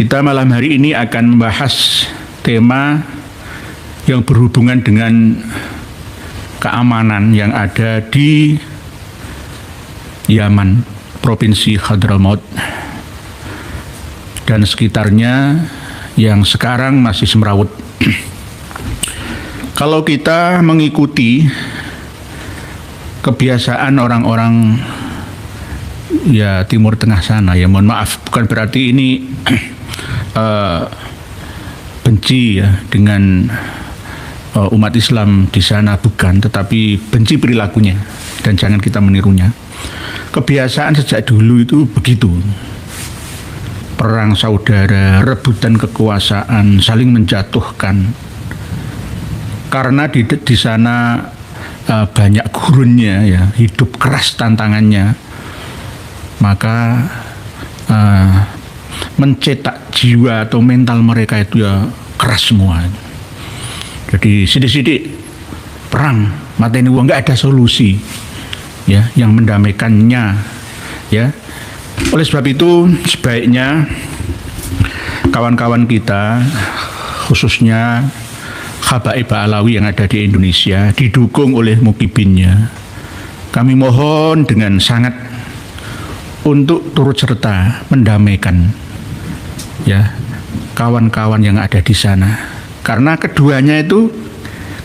Kita malam hari ini akan membahas tema yang berhubungan dengan keamanan yang ada di Yaman, Provinsi Hadramaut dan sekitarnya yang sekarang masih semrawut. Kalau kita mengikuti kebiasaan orang-orang ya Timur Tengah sana, ya mohon maaf, bukan berarti ini benci ya dengan umat Islam di sana, bukan, tetapi benci perilakunya dan jangan kita menirunya. Kebiasaan sejak dulu itu begitu. Perang saudara, rebutan kekuasaan, saling menjatuhkan. Karena di sana banyak gurunnya ya, hidup keras tantangannya. Maka mencetak jiwa atau mental mereka itu ya keras semua. Jadi sidik-sidik perang, mateni uang, nggak ada solusi ya yang mendamaikannya ya. Oleh sebab itu sebaiknya kawan-kawan kita, khususnya Habaib Alawi yang ada di Indonesia, didukung oleh mukibinnya, kami mohon dengan sangat untuk turut serta mendamaikan ya kawan-kawan yang ada di sana, karena keduanya itu,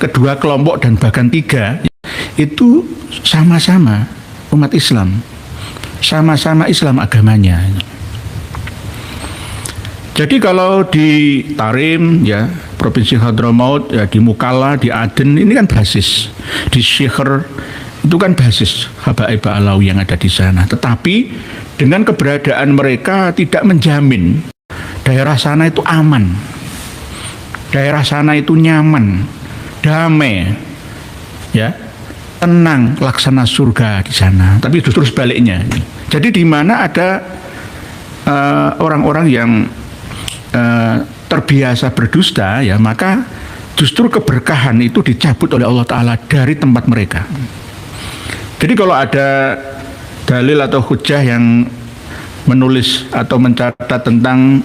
kedua kelompok dan bahkan tiga itu sama-sama umat Islam, sama-sama Islam agamanya. Jadi kalau di Tarim ya, Provinsi Hadramaut ya, di Mukalla, di Aden, ini kan basis, di Syekhar itu kan basis Habaib Alawi yang ada di sana. Tetapi dengan keberadaan mereka tidak menjamin daerah sana itu aman, daerah sana itu nyaman, damai, ya, tenang, laksana surga di sana. Tapi justru sebaliknya. Jadi di mana ada orang-orang yang terbiasa berdusta, ya, maka justru keberkahan itu dicabut oleh Allah Ta'ala dari tempat mereka. Jadi kalau ada dalil atau hujah yang menulis atau mencatat tentang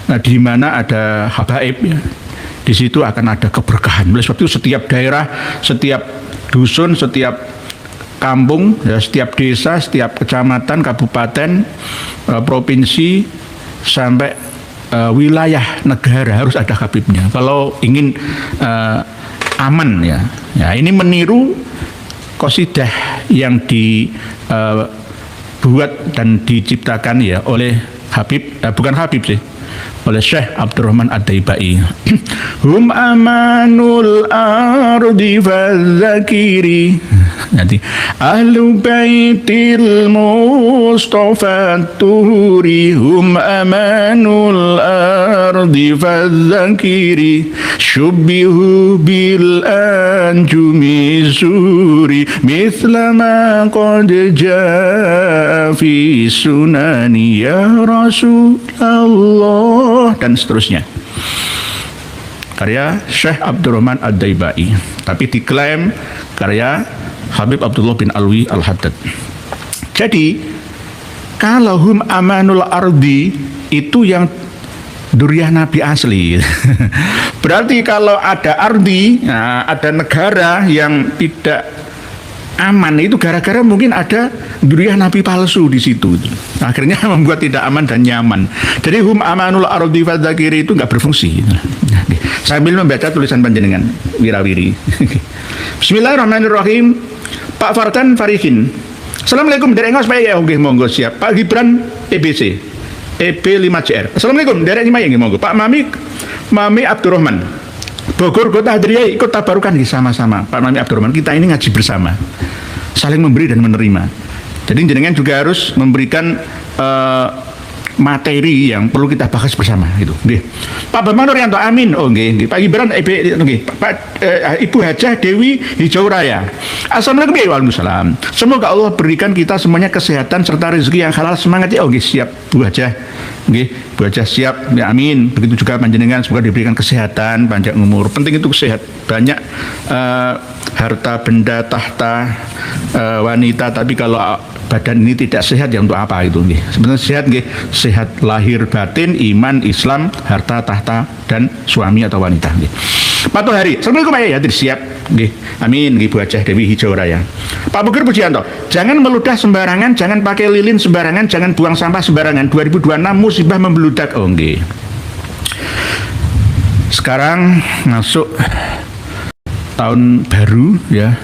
di mana ada habaib, ya, di situ akan ada keberkahan. Oleh sebab itu setiap daerah, setiap dusun, setiap kampung, ya, setiap desa, setiap kecamatan, kabupaten, provinsi, sampai wilayah negara harus ada habibnya. Kalau ingin aman ya, ya ini meniru qasidah yang dibuat dan diciptakan ya oleh Habib, bukan Habib sih, oleh Syekh Abdurrahman Ad-Daibai. Hum amanul ardi fadzakiri, nanti ahlu baitil mustafa tuhuri, hum amanul ardi fadzakiri, syubbihu bil anjumi suri, mithla ma qad jaa fi sunani ya Rasulullah, dan seterusnya. Karya Syekh Abdurrahman Ad-Daibai, tapi diklaim karya Habib Abdullah bin Alwi Al-Haddad. Jadi kalau hum amanul ardi itu yang duriyah Nabi asli. Berarti kalau ada ardi, nah, ada negara yang tidak aman, itu gara-gara mungkin ada duriyah Nabi palsu di situ. Akhirnya membuat tidak aman dan nyaman. Jadi hum amanul ardi fadzakiri itu nggak berfungsi. Sambil membaca tulisan panjenengan wirawiri. Bismillahirrahmanirrahim. Pak Fardan Farihin. Assalamualaikum derek ngos ya, nggih monggo siap. Pak Gibran EBC EB5CR. Assalamualaikum derek nyimai nggih monggo. Pak Mami Abdurrahman Bogor Kota Hadriyah ikut tabarukan sama-sama. Pak Mami Abdurrahman, kita ini ngaji bersama, saling memberi dan menerima. Jadi jenengan juga harus memberikan materi yang perlu kita bahas bersama itu. Nggih. Pak Bambang Nuryanto, amin. Oh nggih, Pak Gibran nggih. Pak Ibu Hajah Dewi Hijau Raya. Assalamualaikum warahmatullahi wabarakatuh. Semoga Allah berikan kita semuanya kesehatan serta rezeki yang halal. Semangat ya. Oh nggih, siap Bu Hajah. Nggih, Bu Hajah siap. Ya, amin. Begitu juga panjenengan, semoga diberikan kesehatan, panjang umur. Penting itu sehat. Banyak harta benda, tahta, wanita, tapi kalau badan ini tidak sehat ya untuk apa itu nggih. Sebenarnya sehat nggih, sehat lahir batin, iman, Islam, harta, tahta dan suami atau wanita nggih. Patuh hari. Assalamualaikum Pak Yayat, siap nggih. Amin nggih Bu Hajah Dewi Hijau Raya. Pak Buger Pujianto, jangan meludah sembarangan, jangan pakai lilin sembarangan, jangan buang sampah sembarangan. 2026 musibah membeludak. Oh nggih. Sekarang masuk tahun baru ya,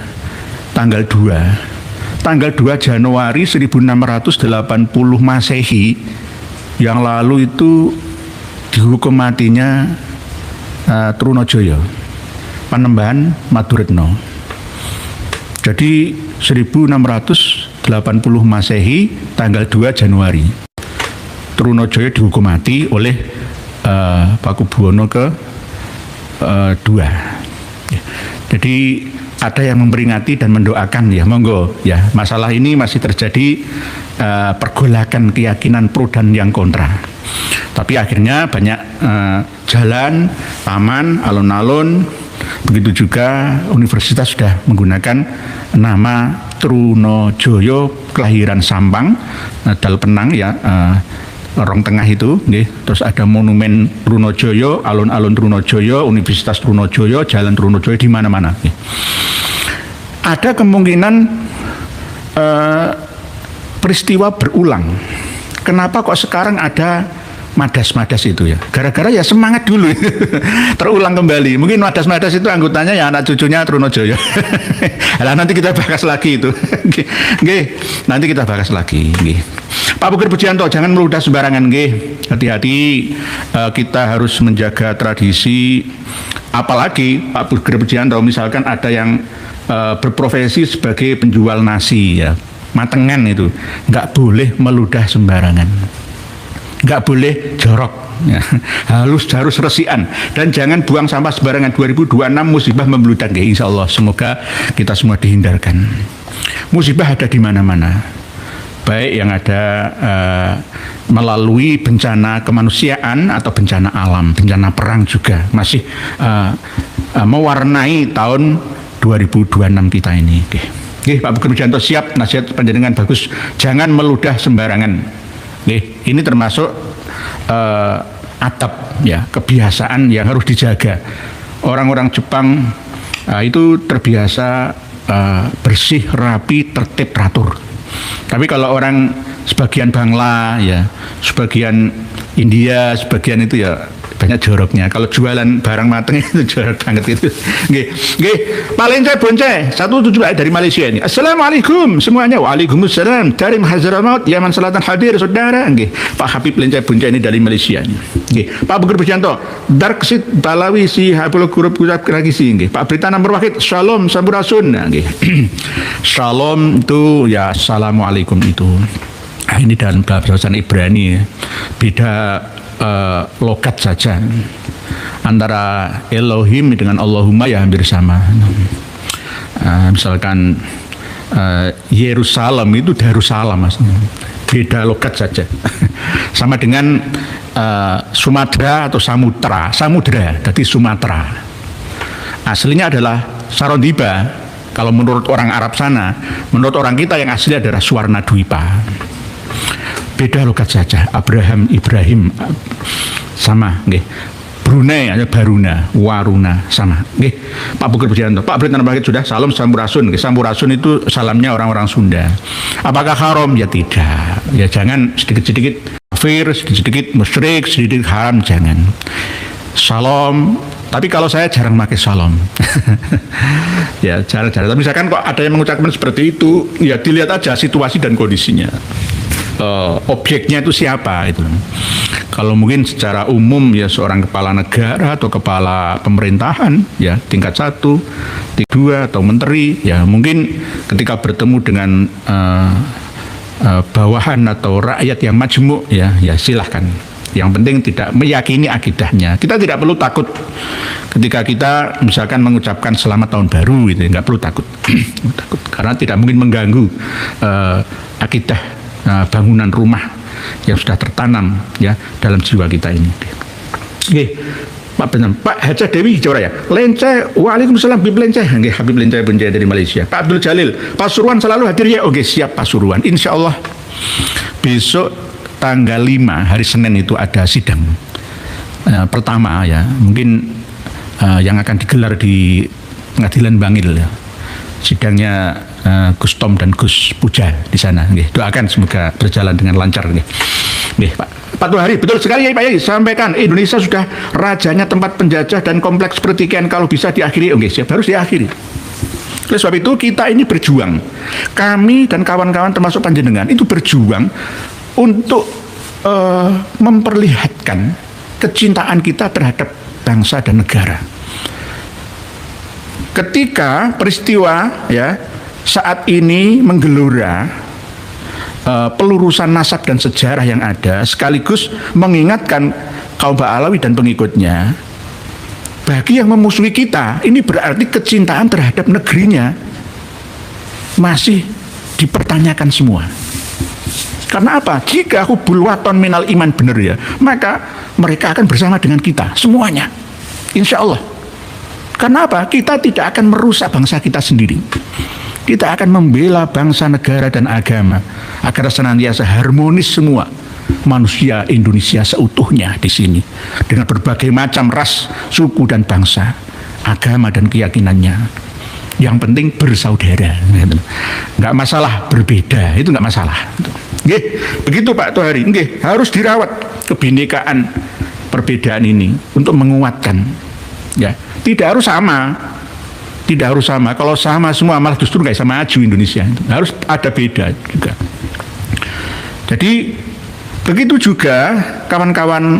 tanggal 2 Januari 1680 Masehi yang lalu itu dihukum matinya Trunojoyo, Panembahan Maduretno. Jadi 1680 Masehi tanggal 2 Januari Trunojoyo dihukum mati oleh Pakubuwono ke-2. Jadi ada yang memperingati dan mendoakan ya, monggo ya. Masalah ini masih terjadi pergolakan keyakinan pro dan yang kontra. Tapi akhirnya banyak jalan, taman, alun-alun, begitu juga universitas sudah menggunakan nama Trunojoyo kelahiran Sampang, Dal Penang ya, Rong Tengah itu, nggih. Terus ada monumen Trunojoyo, alun-alun Trunojoyo, Universitas Trunojoyo, Jalan Trunojoyo di mana-mana. Ada kemungkinan peristiwa berulang. Kenapa kok sekarang ada Madas-Madas itu ya? Gara-gara ya semangat dulu terulang kembali. Mungkin Madas-Madas itu anggotanya ya anak cucunya Trunojoyo. Lah nanti kita bahas lagi itu. Nggih, nanti kita bahas lagi. Nggih. Pak Buger Pujianto, jangan meludah sembarangan nggih. Hati-hati, kita harus menjaga tradisi. Apalagi Pak Buger Pujianto, misalkan ada yang berprofesi sebagai penjual nasi ya, matengan itu, nggak boleh meludah sembarangan, nggak boleh jorok ya. harus resian, dan jangan buang sampah sembarangan. 2026 musibah membeludak ya, insya Allah. Semoga kita semua dihindarkan. Musibah ada di mana-mana, baik yang ada melalui bencana kemanusiaan atau bencana alam, bencana perang juga masih mewarnai tahun 2026 kita ini. Oke, Pak Buger Pujianto, siap. Nasihat panjenengan bagus, jangan meludah sembarangan. Ini termasuk adab ya, kebiasaan yang harus dijaga. Orang-orang Jepang itu terbiasa bersih, rapi, tertib, teratur. Tapi kalau orang sebagian Bangla ya, sebagian India, sebagian itu ya banyak joroknya. Kalau jualan barang mateng itu jorok banget itu. Nggih. Pak Lencai Boncai 17 dari Malaysia ini. Assalamualaikum semuanya. Waalaikumsalam dari Hadramaut, Yaman Selatan hadir saudara. Nggih. Pak Habib Lencai Boncai ini dari Malaysia ini. Nggih. Pak Buger Pujianto, Darksit Balawi si Habul Gurub Gurab Kragisi. Nggih. Pak Brita Nomor Wahid, Shalom Sampurasun. Nggih. Shalom itu ya assalamualaikum itu. Ini dalam bahasa Ibrani ya. Beda logat saja. Antara Elohim dengan Allahumma ya hampir sama. Misalkan Yerusalem itu Darussalam, beda logat saja. Sama dengan Sumatera atau Samudra, jadi Sumatera. Aslinya adalah Sarondiba. Kalau menurut orang Arab sana, menurut orang kita yang asli adalah Suwarna Dwipa. Beda logat saja. Ibrahim sama nggih. Brunei ada Baruna, Waruna sama nggih. Pak Buger Pujianto, Pak Brita Nomor sudah salam Sampurasun. Sampurasun itu salamnya orang-orang Sunda. Apakah haram? Ya tidak. Ya jangan sedikit-sedikit kafir, sedikit-sedikit musyrik, sedikit haram, jangan. Salam. Tapi kalau saya jarang pakai salam. Ya jarang-jarang. Tapi misalkan kok ada yang mengucapkan seperti itu, ya dilihat aja situasi dan kondisinya. Objeknya itu siapa itu. Kalau mungkin secara umum ya seorang kepala negara atau kepala pemerintahan ya tingkat 1, 2 atau menteri ya mungkin ketika bertemu dengan bawahan atau rakyat yang majemuk ya silahkan. Yang penting tidak meyakini akidahnya. Kita tidak perlu takut ketika kita misalkan mengucapkan selamat tahun baru gitu, nggak perlu takut. Karena tidak mungkin mengganggu akidah bangunan rumah yang sudah tertanam ya dalam jiwa kita ini. Oke. Pak Haja Dewi Hijora ya. Lenceh, waalaikumsalam Habib Lenceh. Nggih, Habib Lenceh Benjaya dari Malaysia. Pak Abdul Jalil, Pasuruan selalu hadir ya. Oke, siap Pasuruan. Insya Allah besok tanggal 5 hari Senin itu ada sidang pertama ya. Mungkin yang akan digelar di Pengadilan Bangil ya. Sidangnya Gus Tom dan Gus Puja di sana. Nggih, doakan semoga berjalan dengan lancar nggih. Nggih, Pak Tuhari, betul sekali ya Pak Yai, sampaikan Indonesia sudah rajanya tempat penjajah dan kompleks pertikaian, kalau bisa diakhiri. Oke, siap, harus diakhiri. Oleh sebab itu kita ini berjuang. Kami dan kawan-kawan termasuk panjenengan itu berjuang untuk memperlihatkan kecintaan kita terhadap bangsa dan negara. Ketika peristiwa ya saat ini menggelora pelurusan nasab dan sejarah yang ada, sekaligus mengingatkan kaum Ba'alawi dan pengikutnya, bagi yang memusuhi kita, ini berarti kecintaan terhadap negerinya masih dipertanyakan semua. Karena apa? Jika hubul waton minal iman benar ya, maka mereka akan bersama dengan kita semuanya, insya Allah. Karena apa? Kita tidak akan merusak bangsa kita sendiri. Kita akan membela bangsa, negara, dan agama agar senantiasa harmonis semua manusia Indonesia seutuhnya di sini dengan berbagai macam ras, suku, dan bangsa, agama, dan keyakinannya. Yang penting bersaudara, nggak masalah berbeda, itu nggak masalah. Nggih, begitu Pak Tuhari. Nggih, harus dirawat kebinekaan perbedaan ini untuk menguatkan. Ya, tidak harus sama. Tidak harus sama. Kalau sama semua malah justru nggak bisa maju Indonesia. Harus ada beda juga. Jadi begitu juga kawan-kawan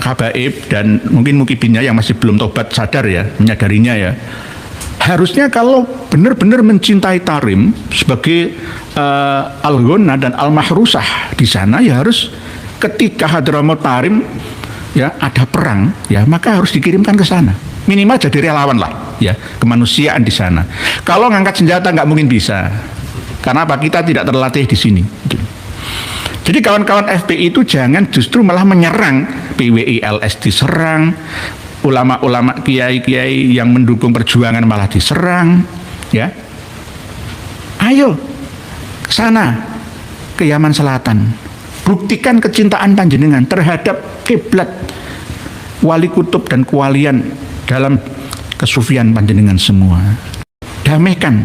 habaib dan mungkin mukibinnya yang masih belum tobat sadar ya, menyadarinya ya. Harusnya kalau benar-benar mencintai Tarim sebagai Al-Ghonna dan Al-Mahrusah di sana, ya harus ketika Hadramaut Tarim ya ada perang ya, maka harus dikirimkan ke sana. Minimal jadi relawan lah ya, kemanusiaan di sana. Kalau ngangkat senjata nggak mungkin bisa. Karena apa? Kita tidak terlatih di sini. Jadi kawan-kawan FPI itu jangan justru malah menyerang. PWILS diserang, ulama-ulama kiai-kiai yang mendukung perjuangan malah diserang, ya. Ayo ke sana, ke Yaman Selatan. Buktikan kecintaan panjenengan terhadap kiblat wali kutub dan kewalian dalam kesufian panjenengan semua. Damaikan.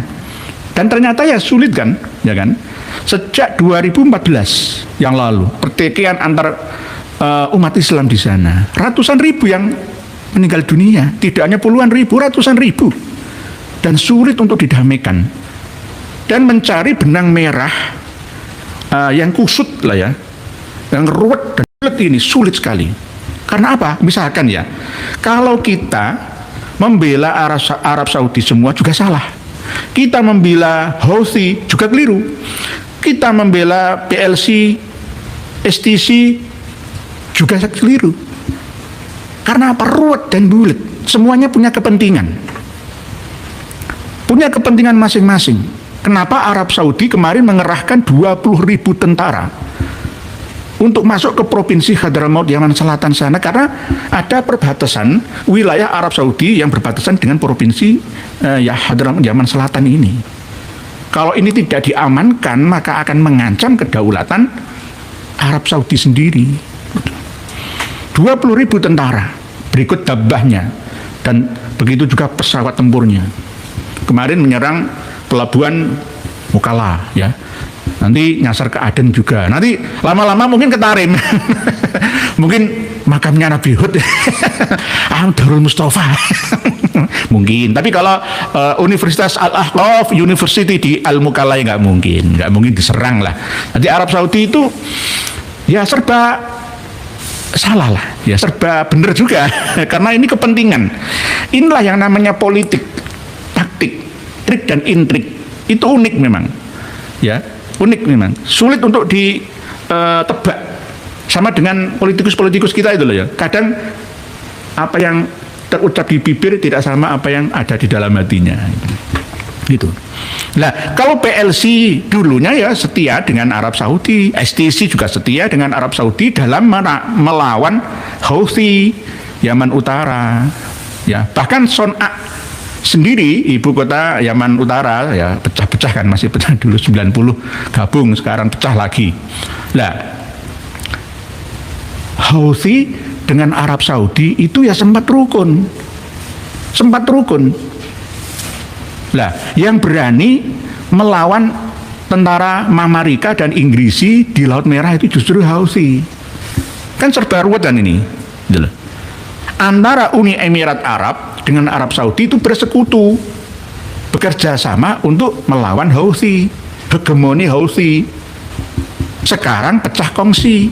Dan ternyata ya sulit kan, ya kan? Sejak 2014 yang lalu, pertikaian antar umat Islam di sana, ratusan ribu yang meninggal dunia, tidak hanya puluhan ribu, ratusan ribu, dan sulit untuk didamaikan. Dan mencari benang merah yang kusut lah ya, yang ruwet dan sulit ini sulit sekali. Karena apa? Misalkan ya, kalau kita membela Arab Saudi semua juga salah. Kita membela Houthi juga keliru. Kita membela PLC, STC juga keliru. Karena apa? Ruwet dan bulat. Semuanya punya kepentingan. Punya kepentingan masing-masing. Kenapa Arab Saudi kemarin mengerahkan 20.000 tentara untuk masuk ke provinsi Hadramaut Yaman Selatan sana, karena ada perbatasan wilayah Arab Saudi yang berbatasan dengan provinsi Hadramaut Yaman Selatan ini. Kalau ini tidak diamankan, maka akan mengancam kedaulatan Arab Saudi sendiri. 20.000 tentara, berikut dabahnya, dan begitu juga pesawat tempurnya. Kemarin menyerang pelabuhan Mukalla, ya. Nanti nyasar ke Aden juga. Nanti lama-lama mungkin ke Tarim. Mungkin makamnya Nabi Hud. Darul Mustafa. Mungkin. Tapi kalau Universitas Al-Ahqaf University di Al-Mukalla ya nggak mungkin diserang lah. Nanti Arab Saudi itu ya serba salah lah, ya serba benar juga. Karena ini kepentingan. Inilah yang namanya politik, taktik, trik dan intrik. Itu unik memang, ya. Unik memang, sulit untuk ditebak. Sama dengan politikus-politikus kita itu loh ya. Kadang apa yang terucap di bibir tidak sama apa yang ada di dalam hatinya. Gitu. Nah, kalau PLC dulunya ya setia dengan Arab Saudi, STC juga setia dengan Arab Saudi dalam melawan Houthi, Yaman Utara, ya bahkan Son'a sendiri ibu kota Yaman Utara ya pecah-pecah kan, masih pecah dulu 90 gabung, sekarang pecah lagi. Nah, Houthi dengan Arab Saudi itu ya sempat rukun. Nah, yang berani melawan tentara Mamarika dan Inggris di Laut Merah itu justru Houthi. Kan serba ruwet kan ini. Antara Uni Emirat Arab dengan Arab Saudi itu bersekutu, bekerja sama untuk melawan Houthi, hegemoni Houthi. Sekarang pecah kongsi,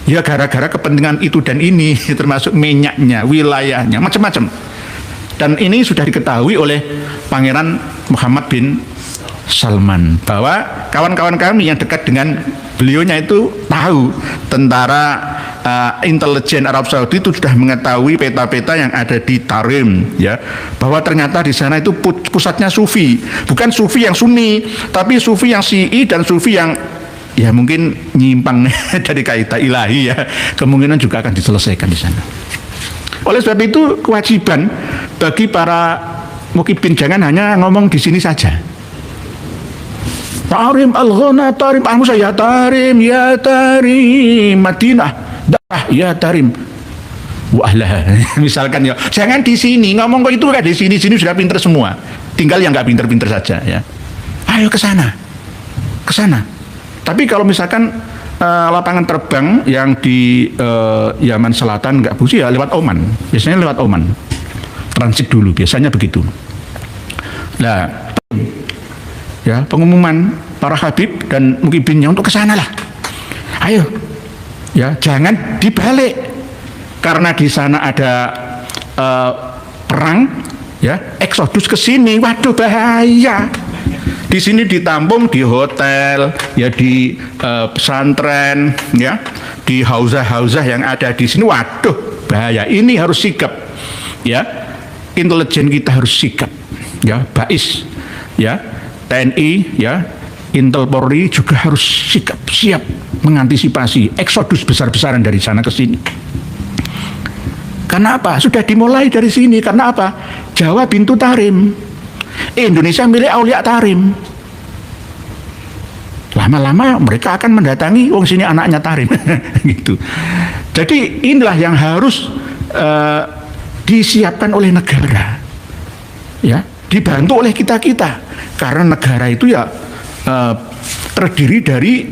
ya gara-gara kepentingan itu dan ini, termasuk minyaknya, wilayahnya, macam-macam. Dan ini sudah diketahui oleh Pangeran Muhammad bin Salman, bahwa kawan-kawan kami yang dekat dengan beliaunya itu tahu tentara intelijen Arab Saudi itu sudah mengetahui peta-peta yang ada di Tarim, ya, bahwa ternyata di sana itu pusatnya Sufi, bukan Sufi yang Sunni, tapi Sufi yang Syi'i dan Sufi yang ya mungkin nyimpang dari kaidah ilahi, ya, kemungkinan juga akan diselesaikan di sana. Oleh sebab itu kewajiban bagi para mukibin jangan hanya ngomong di sini saja. Tarim al-ghana tarim Musa, ya tarim Madinah dah ya tarim wahlah. Misalkan ya, jangan di sini ngomong kok itu kan, di sini sudah pinter semua, tinggal yang nggak pinter-pinter saja, ya. Ayo ke sana. Tapi kalau misalkan lapangan terbang yang di Yaman Selatan nggak busi, ya lewat Oman, biasanya lewat Oman, transit dulu, biasanya begitu. Nah, ya pengumuman para habib dan mukibinnya untuk ke sana lah. Ayo, ya jangan dibalik, karena di sana ada perang, ya eksodus ke sini, waduh bahaya. Di sini ditampung di hotel, ya di pesantren, ya di hauzah-hauzah yang ada di sini, waduh bahaya. Ini harus sikap, ya intelijen kita harus sikap, ya BAIS, ya TNI, ya Intel Polri juga harus sikap siap mengantisipasi eksodus besar-besaran dari sana ke sini. Karena apa? Sudah dimulai dari sini. Karena apa? Jawa bintu Tarim, Indonesia milik Aulia Tarim. Lama-lama mereka akan mendatangi, wong sini anaknya Tarim. Gitu. Jadi inilah yang harus disiapkan oleh negara, ya dibantu oleh kita-kita, karena negara itu ya terdiri dari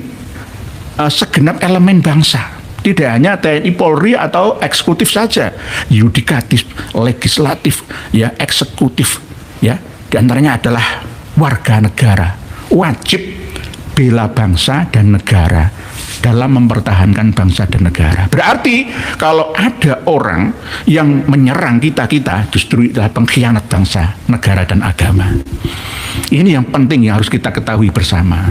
segenap elemen bangsa, tidak hanya TNI Polri atau eksekutif saja, yudikatif, legislatif, ya eksekutif, ya diantaranya adalah warga negara, wajib bela bangsa dan negara dalam mempertahankan bangsa dan negara. Berarti kalau ada orang yang menyerang kita justru adalah pengkhianat bangsa, negara dan agama. Ini yang penting yang harus kita ketahui bersama.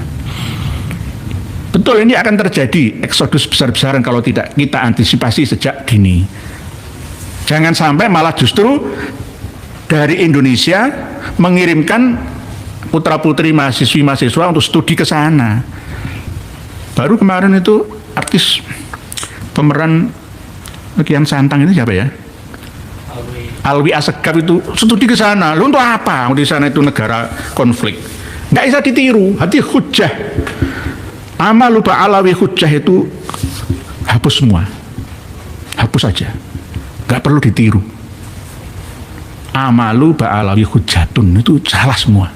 Betul, ini akan terjadi eksodus besar-besaran kalau tidak kita antisipasi sejak dini. Jangan sampai malah justru dari Indonesia mengirimkan putra-putri mahasiswa untuk studi ke sana. Baru kemarin itu artis pemeran Kian Santang itu siapa ya? Alwi Asegaf itu studi ke sana. Lu untuk apa? Di sana itu negara konflik. Nggak bisa ditiru. Hati hujah. Amalu ba'alawi hujah itu hapus semua. Hapus saja. Nggak perlu ditiru. Amalu ba'alawi hujatun itu salah semua.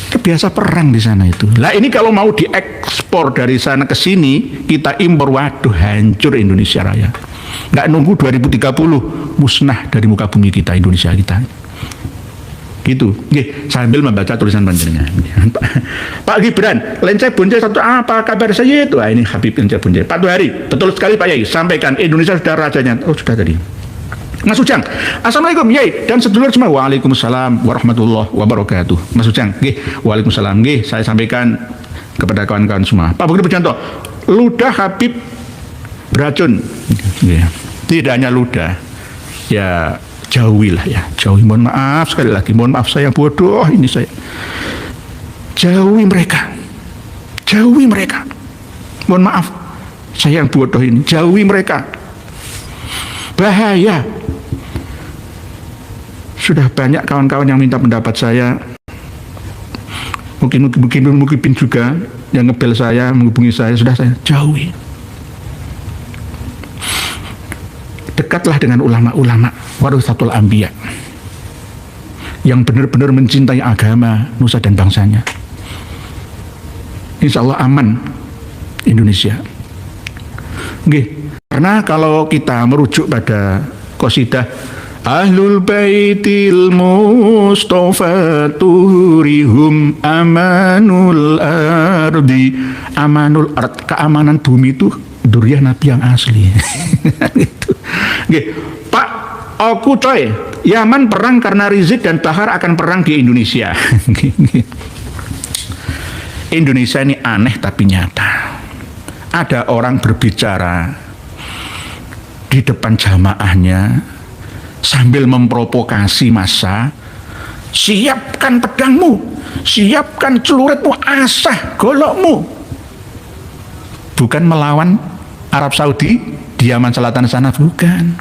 Biasa perang di sana itu. Lah ini kalau mau diekspor dari sana ke sini, kita impor, waduh hancur Indonesia Raya. Nggak nunggu 2030 musnah dari muka bumi kita, Indonesia kita. Gitu. Nggih, sambil membaca tulisan panjenengan. Pak Gibran, Lencai Boncai satu apa kabar saya itu? Ini Habib Lencai Boncai. Pak Tuhari, betul sekali Pak Yai, sampaikan Indonesia sudah rajanya. Oh sudah tadi. Mas Ujang, assalamualaikum Yai dan sedulur semua. Waalaikumsalam warahmatullahi wabarakatuh. Mas Ujang, nggih, waalaikumsalam, nggih, saya sampaikan kepada kawan-kawan semua. Pak Bukti Pujanto, ludah Habib beracun. Ya, tidak hanya ludah, ya jauhilah ya, jauhi. Mohon maaf sekali lagi, mohon maaf saya yang bodoh ini saya. Jauhi mereka, jauhi mereka. Mohon maaf, saya yang bodoh ini, jauhi mereka. bahaya. Sudah banyak kawan-kawan yang minta pendapat saya, mungkin juga yang ngebel saya, menghubungi saya, sudah saya jauhi. Dekatlah dengan ulama-ulama warasatul anbiya yang benar-benar mencintai agama, nusa dan bangsanya. Insya Allah aman Indonesia. Karena kalau kita merujuk pada qasidah Ahlul Baitil Mustafa turihum amanul ardi, amanul ard, keamanan bumi itu durian Nabi yang asli. Gitu. Pak, aku coy, Yaman perang karena Rizik dan Bahar akan perang di Indonesia. Indonesia ini aneh tapi nyata. Ada orang berbicara di depan jamaahnya sambil memprovokasi massa, siapkan pedangmu, siapkan celuritmu, asah golokmu. Bukan melawan Arab Saudi di Yaman Selatan sana, bukan.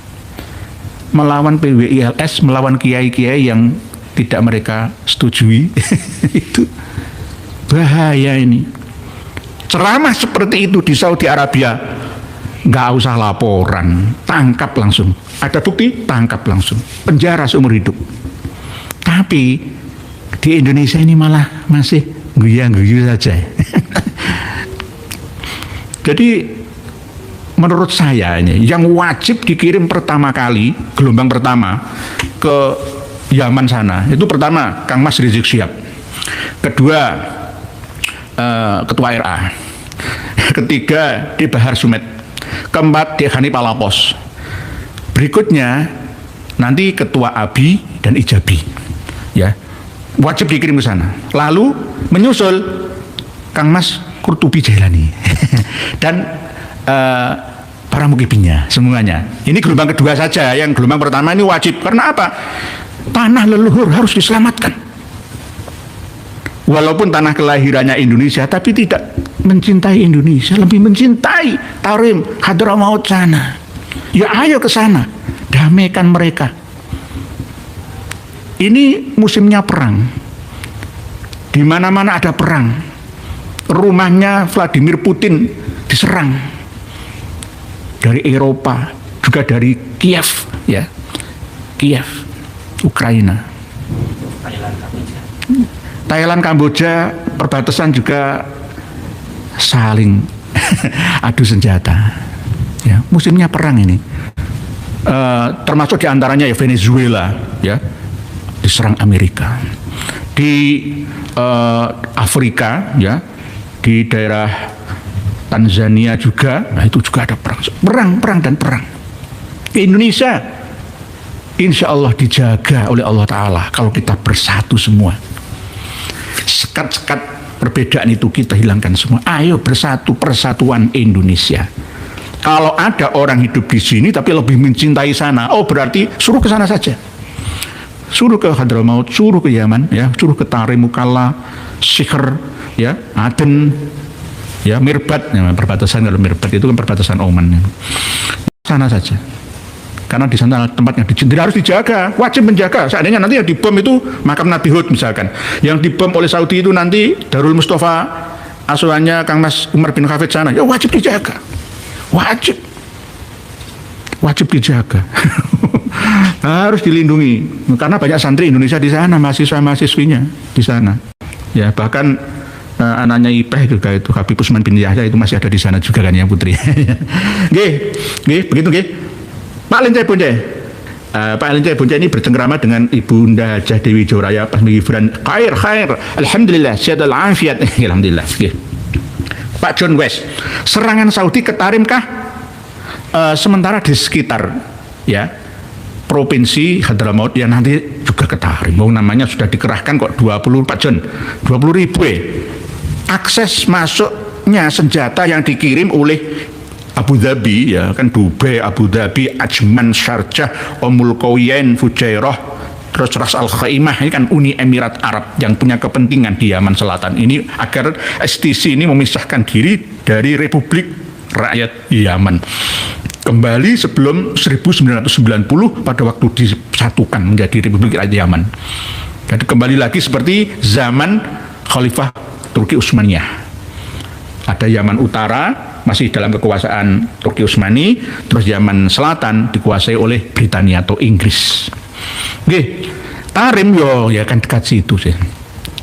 Melawan PWILS, melawan kiai-kiai yang tidak mereka setujui. Itu bahaya ini. Ceramah seperti itu di Saudi Arabia, nggak usah laporan, tangkap langsung. Ada bukti, tangkap langsung, penjara seumur hidup. Tapi di Indonesia ini malah masih guyu-guyu saja. Jadi menurut saya ini yang wajib dikirim pertama kali, gelombang pertama ke Yaman sana, itu pertama Kang Mas Rizik Syihab, kedua Ketua RA, ketiga di Bahar Sumet, keempat di Hani Palapos, berikutnya nanti Ketua ABI dan Ijabi, ya wajib dikirim ke sana. Lalu menyusul Kang Mas Qurtubi Jailani dan para mukibinya semuanya. Ini gelombang kedua saja, yang gelombang pertama ini wajib. Karena apa? Tanah leluhur harus diselamatkan. Walaupun tanah kelahirannya Indonesia, tapi tidak mencintai Indonesia, lebih mencintai Tarim, Hadramaut sana. Ya ayo ke sana, damaikan mereka. Ini musimnya perang. Di mana-mana ada perang. Rumahnya Vladimir Putin diserang dari Eropa, juga dari Kiev, ya, Kiev, Ukraina. Thailand, Kamboja, perbatasan juga saling adu senjata. Ya, musimnya perang ini. Termasuk diantaranya ya Venezuela, ya, diserang Amerika. Di Afrika, ya, di daerah Tanzania juga, nah itu juga ada perang dan perang. Indonesia, insya Allah dijaga oleh Allah Ta'ala kalau kita bersatu semua. Sekat-sekat perbedaan itu kita hilangkan semua. Ayo bersatu, persatuan Indonesia. Kalau ada orang hidup di sini tapi lebih mencintai sana, oh berarti suruh ke sana saja. Suruh ke Hadramaut, suruh ke Yaman, ya, suruh ke Tarim, Mukalla, Sikhr, ya, Aden, ya, Mirbat, ya, perbatasan. Kalau Mirbat itu kan perbatasan Oman, ya. Sana saja. Karena di sana tempatnya harus dijaga, wajib menjaga. Seandainya nanti yang dibom itu makam Nabi Hud misalkan, yang dibom oleh Saudi itu nanti Darul Mustafa, asuhannya Kang Mas Umar bin Hafid sana, ya wajib dijaga, wajib dijaga. Harus dilindungi, karena banyak santri Indonesia di sana, mahasiswa-mahasiswinya di sana. Ya bahkan anaknya Ipeh juga itu Habib Usman bin Yahya itu masih ada di sana juga kan ya putri. Begitu Pak Lincah Bonce. Pak Lincah Bonce ini bercengkrama dengan Ibunda Hajah Dewi Joraya pas Gibran. Khair. Alhamdulillah, sehat walafiat. Alhamdulillah. Pak John West, serangan Saudi ke Tarim kah? Sementara di sekitar, ya, provinsi Hadramaut yang nanti juga ke Tarim. Namanya sudah dikerahkan kok 20 Pak John, 20.000 akses masuknya senjata yang dikirim oleh Abu Dhabi, ya kan, Dubai, Abu Dhabi, Ajman, Sharjah, Ummul Quwain, Fujairah, terus Ras Al Khaimah, ini kan Uni Emirat Arab yang punya kepentingan di Yaman Selatan ini agar STC ini memisahkan diri dari Republik Rakyat Yaman. kembali sebelum 1990 pada waktu disatukan menjadi Republik Rakyat Yaman. Jadi kembali lagi seperti zaman Khalifah Turki Utsmaniyah. Ada Yaman Utara masih dalam kekuasaan Turki Utsmani, terus Yaman Selatan dikuasai oleh Britania atau Inggris. Oke, Tarim ya kan dekat situ sih.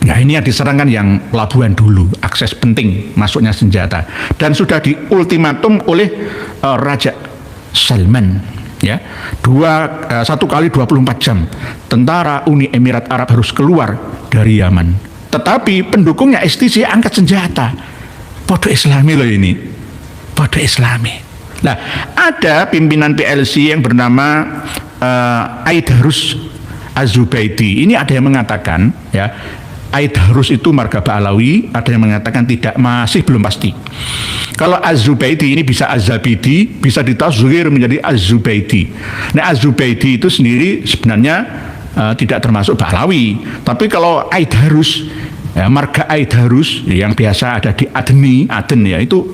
Nah ini yang diserangkan yang pelabuhan dulu, akses penting masuknya senjata, dan sudah diultimatum oleh Raja Salman, ya, 1 kali 24 jam tentara Uni Emirat Arab harus keluar dari Yaman. Tetapi pendukungnya STC angkat senjata. Podo Islami loh ini, podo Islami. Nah ada pimpinan PLC yang bernama Aidarus Az-Zubaidi. Ini ada yang mengatakan, ya, Aidarus itu marga Ba'alawi, ada yang mengatakan tidak, masih belum pasti. Kalau Az-Zubaidi ini bisa Az-Zabidi, bisa ditafsir menjadi Az-Zubaidi. Nah Az-Zubaidi itu sendiri sebenarnya tidak termasuk Ba'alawi. Tapi kalau Aidarus, ya, marga Aidarus yang biasa ada di Aden ya, itu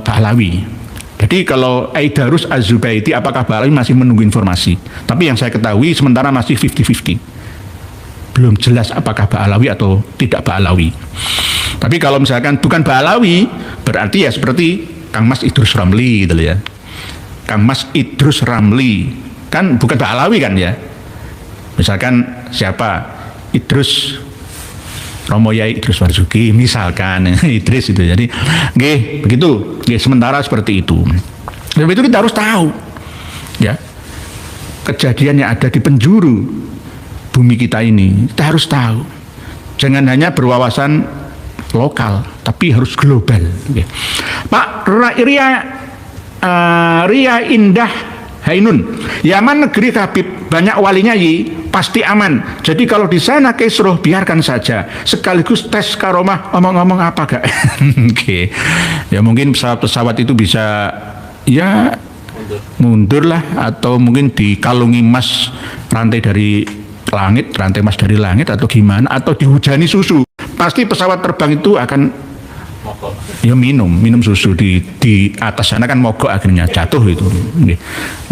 Ba'alawi. Jadi kalau Aidarus Az-Zubaidi apakah Ba'alawi masih menunggu informasi. Tapi yang saya ketahui sementara masih 50-50. Belum jelas apakah Ba'alawi atau tidak Ba'alawi. Tapi kalau misalkan bukan Ba'alawi, berarti ya seperti Kang Mas Idrus Ramli gitu ya. Kang Mas Idrus Ramli kan bukan Ba'alawi kan ya. Misalkan siapa? Idrus Romo Yai Idrus Marzuki misalkan Idris itu. Jadi begitu. Sementara seperti itu. Dan itu kita harus tahu, ya, kejadian yang ada di penjuru bumi kita ini kita harus tahu. Jangan hanya berwawasan lokal, tapi harus global. Pak Ria Indah Hainun, Yaman negeri Habib, banyak walinya pasti aman. Jadi kalau di sana Kisruh biarkan saja. Sekaligus tes karomah, ngomong-ngomong apa gak? Oke. Ya mungkin pesawat itu bisa ya mundur lah, atau mungkin dikalungi emas rantai dari langit, rantai emas dari langit, atau gimana, atau dihujani susu. Pasti pesawat terbang itu akan ya minum susu di atas sana kan, mogok akhirnya jatuh itu.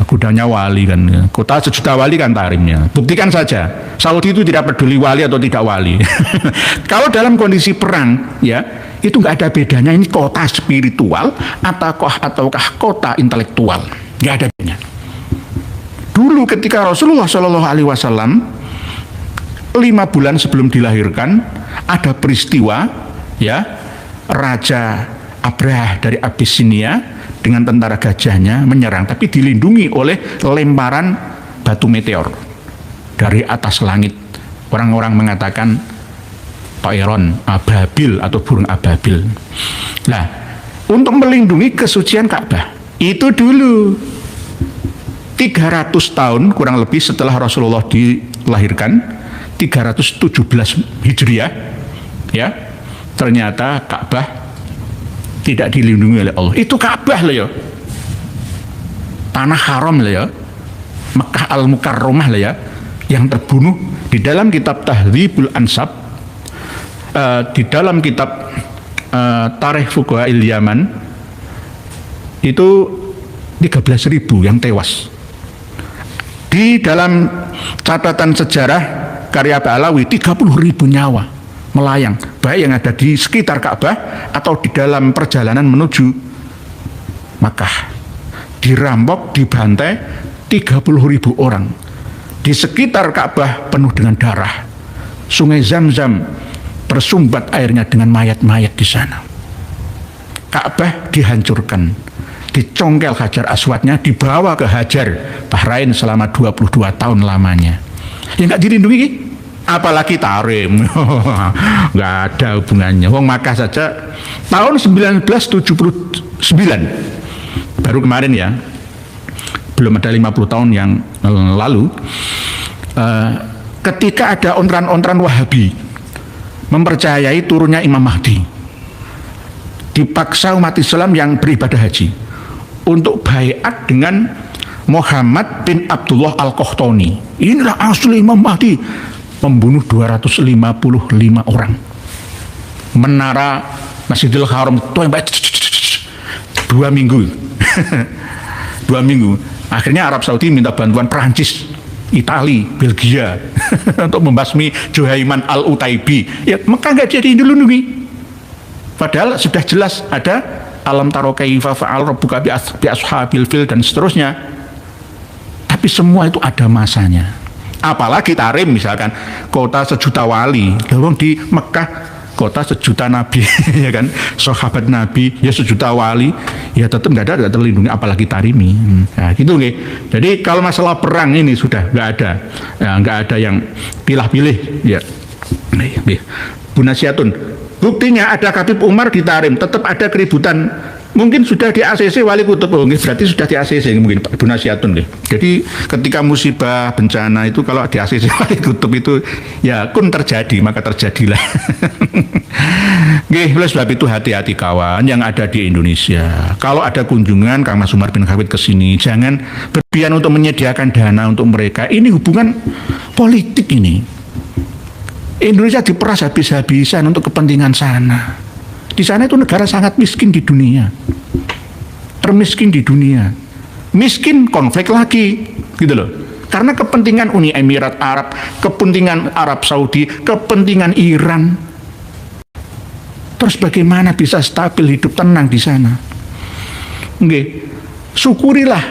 Kudanya wali kan, kota sejuta wali kan Tarimnya. Buktikan saja, Saudi itu tidak peduli wali atau tidak wali. Kalau dalam kondisi perang, ya itu nggak ada bedanya. Ini kota spiritual ataukah kota intelektual, nggak ada bedanya. Dulu ketika Rasulullah Shallallahu Alaihi Wasallam 5 bulan sebelum dilahirkan, ada peristiwa, ya, Raja Abrah dari Abyssinia dengan tentara gajahnya menyerang, tapi dilindungi oleh lemparan batu meteor dari atas langit. Orang-orang mengatakan Toiron ababil atau burung ababil. Nah, untuk melindungi kesucian Ka'bah itu dulu 300 tahun kurang lebih setelah Rasulullah dilahirkan, 317 Hijriah, ya, ternyata Ka'bah tidak dilindungi oleh Allah. Itu Ka'bah loh ya, tanah haram loh ya, Mekah Al-Mukarramah loh ya, yang terbunuh. Di dalam kitab Tahdzibul Ansab, di dalam kitab Tarikh Fuqaha'il Yaman, itu 13.000 yang tewas. Di dalam catatan sejarah karya Ba'alawi 30.000 nyawa melayang, baik yang ada di sekitar Ka'bah atau di dalam perjalanan menuju Makkah. Dirampok, dibantai 30.000 orang. Di sekitar Ka'bah penuh dengan darah. Sungai Zam-Zam bersumbat airnya dengan mayat-mayat di sana. Ka'bah dihancurkan, dicongkel Hajar Aswadnya, dibawa ke Hajar Bahrain selama 22 tahun lamanya. Ya nggak dilindungi, apalagi Tarim. Nggak ada hubungannya. Wong Makkah saja tahun 1979, baru kemarin ya, belum ada 50 tahun yang lalu, ketika ada ontran-ontran Wahabi mempercayai turunnya Imam Mahdi, dipaksa umat Islam yang beribadah haji untuk baiat dengan Muhammad bin Abdullah Al-Qahtani. Inilah asli Imam Mahdi. Membunuh 255 orang. Menara Masjidil Haram 2 minggu. 2 minggu. Akhirnya Arab Saudi minta bantuan Prancis, Itali, Belgia untuk membasmi Juhaiman al-Utaibi. Ya, Mekah nggak jadi dilindungi. Padahal sudah jelas ada alam taro kaifa fa'al rabbuka bi ashabil fil dan seterusnya. Tapi semua itu ada masanya. Apalagi Tarim misalkan kota sejuta wali. Lawang di Mekah kota sejuta nabi ya kan, sahabat nabi ya sejuta wali, ya tetap nggak terlindungi, apalagi Tarimi. Nah, gitu nih. Jadi kalau masalah perang ini sudah nggak ada, ya, nggak ada yang pilah-pilih ya. Bunasiatun. Buktinya ada Habib Umar di Tarim, tetap ada keributan. Mungkin sudah di ACC Wali Kutub, berarti sudah di ACC mungkin Pak Bunasiatun. Jadi ketika musibah bencana itu kalau di ACC Wali Kutub itu ya kun terjadi, maka terjadilah. Oleh sebab itu hati-hati kawan yang ada di Indonesia. Kalau ada kunjungan Kang Mas Umar bin Khalid ke sini, jangan berlebihan untuk menyediakan dana untuk mereka. Ini hubungan politik ini. Indonesia diperas habis-habisan untuk kepentingan sana. Di sana itu negara sangat miskin di dunia, termiskin di dunia, miskin konflik lagi, gitu loh. Karena kepentingan Uni Emirat Arab, kepentingan Arab Saudi, kepentingan Iran. Terus bagaimana bisa stabil hidup tenang di sana? Oke, syukurilah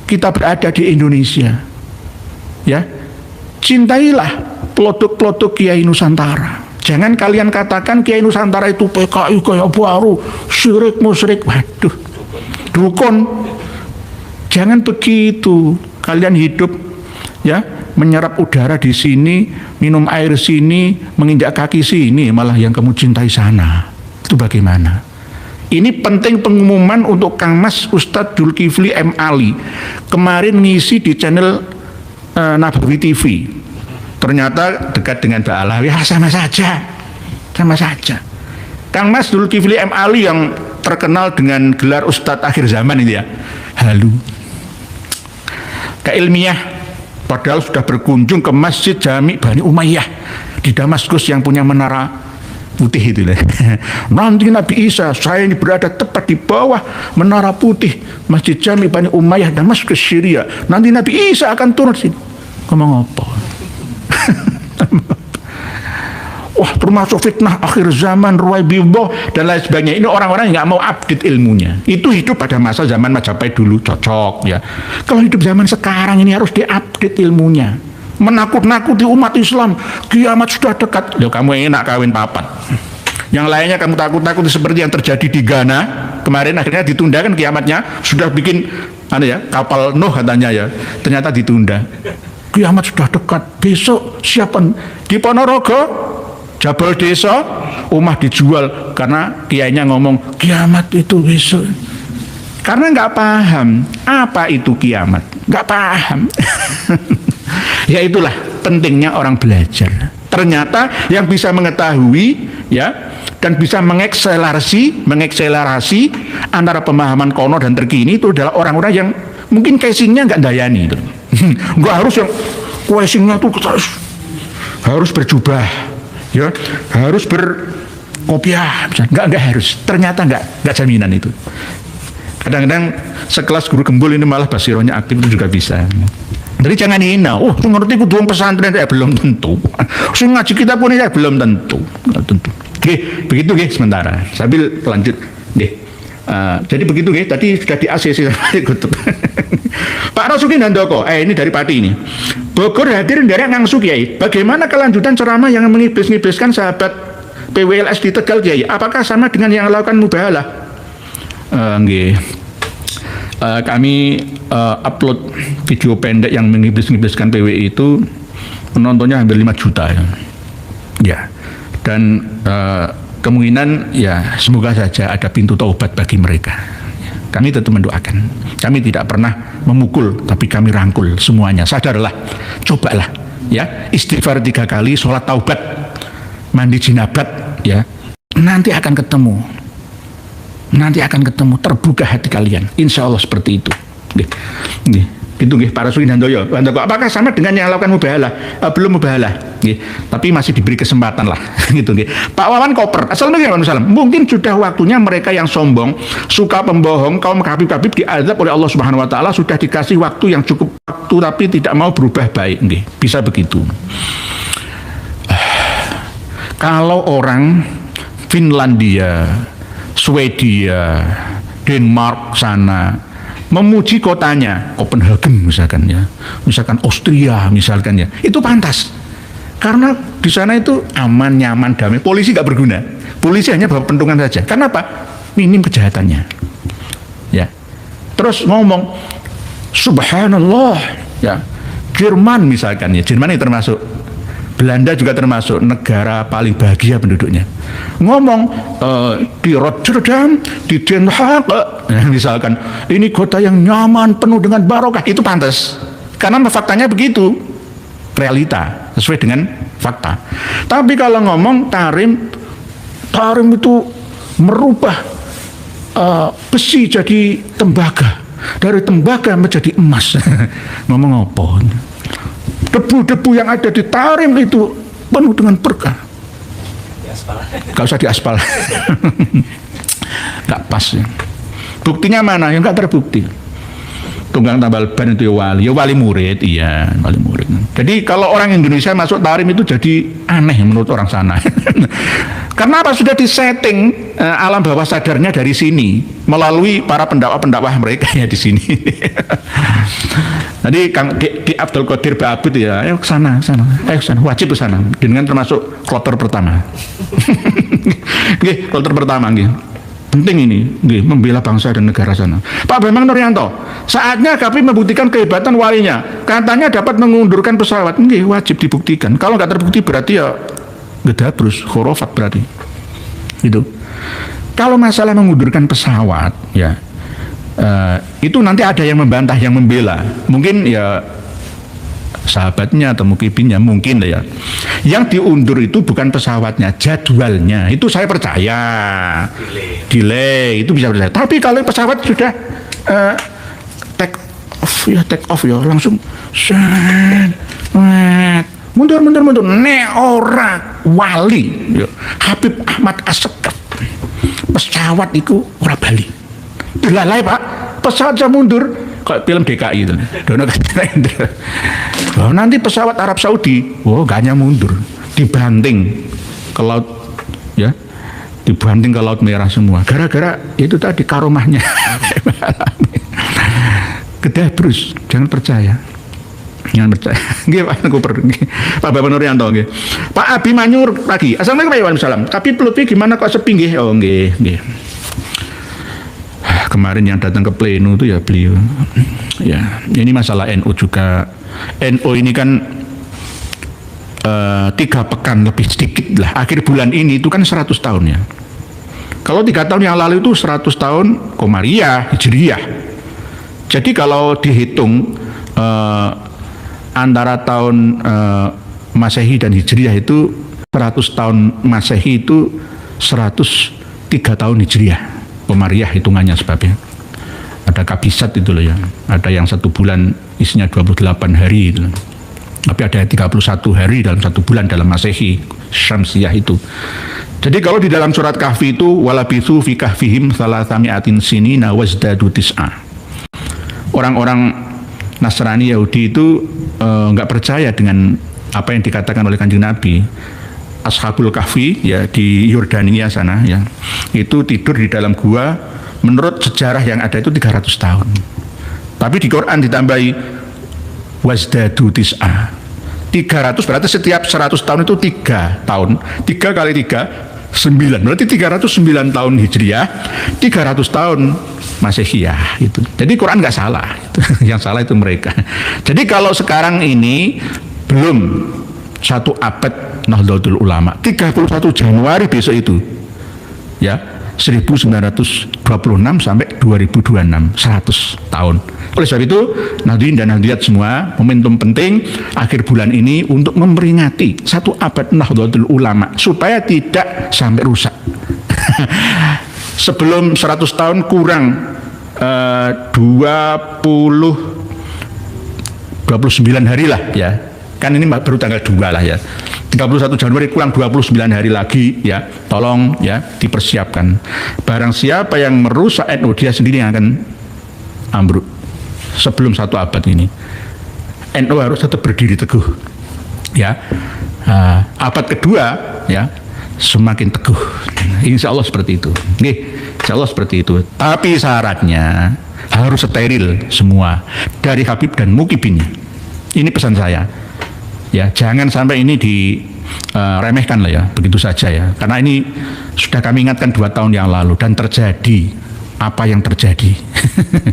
kita berada di Indonesia, ya. Cintailah produk-produk Kiai Nusantara. Jangan kalian katakan Kiai Nusantara itu PKI kayak baru, syirik musyrik. Waduh, dukun. Jangan begitu. Kalian hidup ya, menyerap udara di sini, minum air sini, menginjak kaki sini, malah yang kamu cintai sana. Itu bagaimana? Ini penting pengumuman untuk Kang Mas Ustadz Zulkifli M. Ali. Kemarin ngisi di channel Nabawi TV. Ternyata dekat dengan Mbak Alawi, ya sama saja. Kang Mas Zulkifli M. Ali yang terkenal dengan gelar Ustadz akhir zaman itu ya, halu, keilmiah, padahal sudah berkunjung ke Masjid Jami Bani Umayyah di Damaskus yang punya menara putih itu. Nanti Nabi Isa, saya ini berada tepat di bawah menara putih Masjid Jami Bani Umayyah Damaskus Syria. Nanti Nabi Isa akan turun sini. Ngomong apa? Wah, termasuk fitnah akhir zaman, ruwaibidah dan lain sebagainya. Ini orang-orang yang nggak mau update ilmunya. Itu hidup pada masa zaman Majapahit dulu cocok ya. Kalau hidup zaman sekarang ini harus diupdate ilmunya. Menakut-nakuti umat Islam, kiamat sudah dekat. Loh, kamu enak kawin papat. Yang lainnya kamu takut-takuti seperti yang terjadi di Ghana kemarin, akhirnya ditunda kan kiamatnya. Sudah bikin kapal Nuh katanya ya, ternyata ditunda. Kiamat sudah dekat, besok siapa di Ponorogo, Jabal Desa, rumah dijual karena kiainya ngomong kiamat itu besok. Karena nggak paham apa itu kiamat, nggak paham. Ya itulah pentingnya orang belajar. Ternyata yang bisa mengetahui ya dan bisa mengakselerasi antara pemahaman kono dan terkini itu adalah orang-orang yang mungkin casingnya nggak dayani itu. Nggak harus yang casingnya tuh harus berjubah, ya harus berkopiah, nggak harus. Ternyata nggak jaminan itu. Kadang-kadang sekelas guru gembul ini malah basironya aktif itu juga bisa. Jadi jangan hina. Oh, ngerti kudu pesantren ya belum tentu. Sing ngaji kita pun ya belum tentu. Oke, begitu nggih sementara. Sambil lanjut nggih. Jadi begitu nggih, tadi sudah di ACC Kutub. Pak Rosuki Handoko, ini dari Pati ini. Bogor hadir dari ngangsu Kiai. Bagaimana kelanjutan ceramah yang mengiblis-ngibliskan sahabat PWLS di Tegal Kiai? Apakah sama dengan yang melakukan mubahalah? Nggih. Kami upload video pendek yang mengiblis-ngibliskan PWI itu penontonnya hampir 5 juta ya. Ya. Dan kemungkinan ya semoga saja ada pintu taubat bagi mereka. Kami tetap mendoakan. Kami tidak pernah memukul, tapi kami rangkul semuanya. Sadarlah, cobalah, ya istighfar 3 kali, sholat taubat, mandi jinabat, ya nanti akan ketemu. Nanti akan ketemu, terbuka hati kalian. Insya Allah seperti itu. Gitu nggih Pak Rasuli Handoyo. Apakah sama dengan yang lakukan mubahalah? Belum mubahalah, nggih. Tapi masih diberi kesempatan lah, gitu nggih. Pak Wawan Koper, Assalamualaikum. Mungkin sudah waktunya mereka yang sombong, suka pembohong, kaum Habib-Habib diazab oleh Allah Subhanahu wa taala, sudah dikasih waktu yang cukup waktu tapi tidak mau berubah baik, nggih. Bisa begitu. Kalau orang Finlandia, Swedia, Denmark sana memuji kotanya, Copenhagen misalkan ya, misalkan Austria misalkan ya, itu pantas. Karena di sana itu aman, nyaman, damai. Polisi nggak berguna. Polisi hanya bawa pentungan saja. Karena apa? Minim kejahatannya. Ya. Terus ngomong, Subhanallah. Ya. Jerman misalkan ya, Jerman ini termasuk. Belanda juga termasuk negara paling bahagia penduduknya. Ngomong di Rotterdam, di Den Haag, misalkan ini kota yang nyaman, penuh dengan barokah, itu pantas. Karena faktanya begitu, realita sesuai dengan fakta. Tapi kalau ngomong Tarim itu merubah besi jadi tembaga, dari tembaga menjadi emas. Ngomong apa? Debu-debu yang ada di Tarim itu penuh dengan berkah. Gak usah diaspal. Gak pas ya. Buktinya mana? Yang gak terbukti. Tunggang tambal ban itu ya wali murid, iya wali murid. Jadi kalau orang Indonesia masuk Tarim itu jadi aneh menurut orang sana. Karena apa? Sudah disetting alam bawah sadarnya dari sini melalui para pendakwah-pendakwah mereka ya di sini. Jadi Kang Ki Abdul Qadir Ba'abud ya, ayo ke sana, wajib ke sana. Dengan termasuk kloter pertama. Nggih, kloter pertama nggih. Penting ini, nggih, membela bangsa dan negara sana. Pak Bambang Nuryanto, saatnya kami membuktikan kehebatan walinya. Katanya dapat mengundurkan pesawat. Nggih, wajib dibuktikan. Kalau nggak terbukti berarti ya gedabrus, khurafat berarti. Gitu. Kalau masalah mengundurkan pesawat, ya itu nanti ada yang membantah, yang membela. Mungkin ya sahabatnya atau mukibinnya mungkin ya. Yang diundur itu bukan pesawatnya, jadwalnya. Itu saya percaya. Delay itu bisa percaya. Tapi kalau pesawat sudah take off ya langsung mundur. Ne ora wali. Ya. Habib Ahmad As-Sekaf. Pesawat itu ora bali. Dilalai Pak, pesawat saya mundur kayak film DKI itu. Nanti pesawat Arab Saudi, gak hanya mundur, dibanting ke laut, ya, dibanting ke Laut Merah semua. Gara-gara itu tadi karomahnya. Gedabrus, jangan percaya. Jangan percaya. Nggih Pak Pak Bapak Nuryanto nggih. Pak Abimanyu lagi. Assalamualaikum warahmatullahi wabarakatuh. Tapi Lutfi gimana kok sepi nggih? Oh nggih. Kemarin yang datang ke pleno itu ya beliau. Ya, ini masalah NU juga. NU ini kan 3 pekan lebih sedikit lah. Akhir bulan ini itu kan 100 tahun ya. Kalau 3 tahun yang lalu itu 100 tahun Komariah, Hijriyah. Jadi kalau dihitung antara tahun Masehi dan Hijriyah itu 100 tahun Masehi itu 103 tahun Hijriyah. Komariah hitungannya sebabnya. Ada kabisat itu loh ya. Ada yang 1 bulan isinya 28 hari itu. Tapi ada 31 hari dalam 1 bulan dalam Masehi Syamsiyah itu. Jadi kalau di dalam surat Kahfi itu walabithu fi kahfihim salasami'atin sinina wazdadu tis'a. Orang-orang Nasrani Yahudi itu nggak percaya dengan apa yang dikatakan oleh Kanjeng Nabi. Ashabul Kahfi ya di Yordania sana ya, itu tidur di dalam gua menurut sejarah yang ada itu 300 tahun. Tapi di Quran ditambahi wazdadu tis'a. 300 berarti setiap 100 tahun itu 3 tahun. 3 kali 3 9. Berarti 309 tahun Hijriah, 300 tahun Masehiyah itu. Jadi Quran nggak salah. Yang salah itu mereka. Jadi kalau sekarang ini belum 1 abad Nahdlatul Ulama, 31 Januari besok itu ya 1926 sampai 2026 100 tahun. Oleh sebab itu Nahdien dan Nahdliat semua momentum penting akhir bulan ini untuk memperingati 1 abad Nahdlatul Ulama supaya tidak sampai rusak. Sebelum 100 tahun kurang 20 29 hari lah ya. Kan ini baru tanggal 2 lah ya. 31 Januari kurang 29 hari lagi ya. Tolong ya dipersiapkan. Barang siapa yang merusak NU, dia sendiri yang akan ambruk sebelum 1 abad ini. NU harus tetap berdiri teguh ya. Abad kedua ya semakin teguh. Insya Allah seperti itu. Oke, insya Allah seperti itu. Tapi syaratnya harus steril semua dari Habib dan Mukibinnya. Ini pesan saya. Ya, jangan sampai ini diremehkan lah ya, begitu saja ya. Karena ini sudah kami ingatkan 2 tahun yang lalu dan terjadi apa yang terjadi.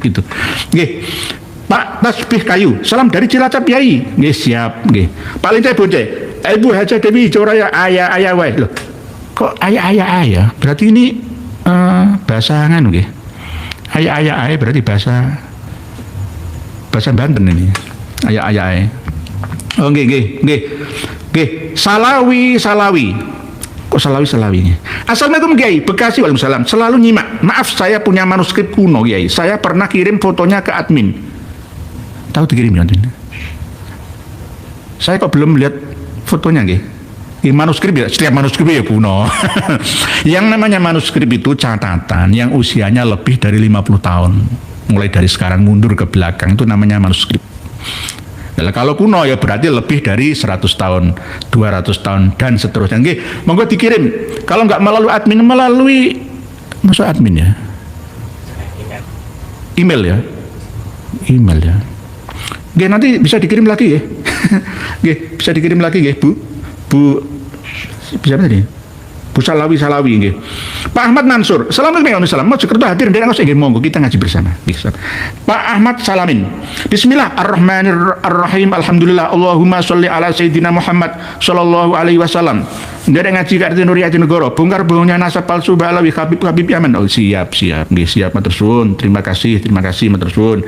Gitu. Oke. Pak Tasbih Kayu, salam dari Cilacap Yai. Nggih, siap, nggih. Pak Lincah Bonce, Ibu Haja Dewi Coraya ayah wae. Loh. Kok ayah? Berarti ini bahasa nganu nggih. Ayah berarti bahasa Banten ini. Ayah. Oh nggih. Salawi. Kok Salawi? Assalamualaikum Kiai, Bekasi. Waalaikumsalam. Selalu nyimak. Maaf saya punya manuskrip kuno Kiai. Saya pernah kirim fotonya ke admin. Tahu dikirim nanti. Saya kok belum lihat fotonya nggih. Manuskrip ya, setiap manuskrip ya kuno. Yang namanya manuskrip itu catatan yang usianya lebih dari 50 tahun. Mulai dari sekarang mundur ke belakang itu namanya manuskrip. Nah, kalau kuno ya berarti lebih dari 100 tahun, 200 tahun dan seterusnya. Nggih, monggo dikirim. Kalau nggak melalui admin, melalui masuk admin ya. Email ya. Nggih, nanti bisa dikirim lagi ya. Nggih, bisa dikirim lagi nggih, Bu bisa apa tadi? Bu Salawi nggih. Pak Ahmad Mansur, Assalamualaikum warahmatullahi wabarakatuh. Mau kerto hadir nderek nggih monggo kita ngaji bersama. Pak Ahmad Salamin. Bismillahirrahmanirrahim. Alhamdulillah. Allahumma sholli ala sayyidina Muhammad sallallahu alaihi wasallam. Nderek ngaji Karti Nuriyati Negoro, bongkar bohongnya nasab palsu Balawi Habib Yaman. Oh, siap. Nggih, siap matur suwun. Terima kasih matur suwun.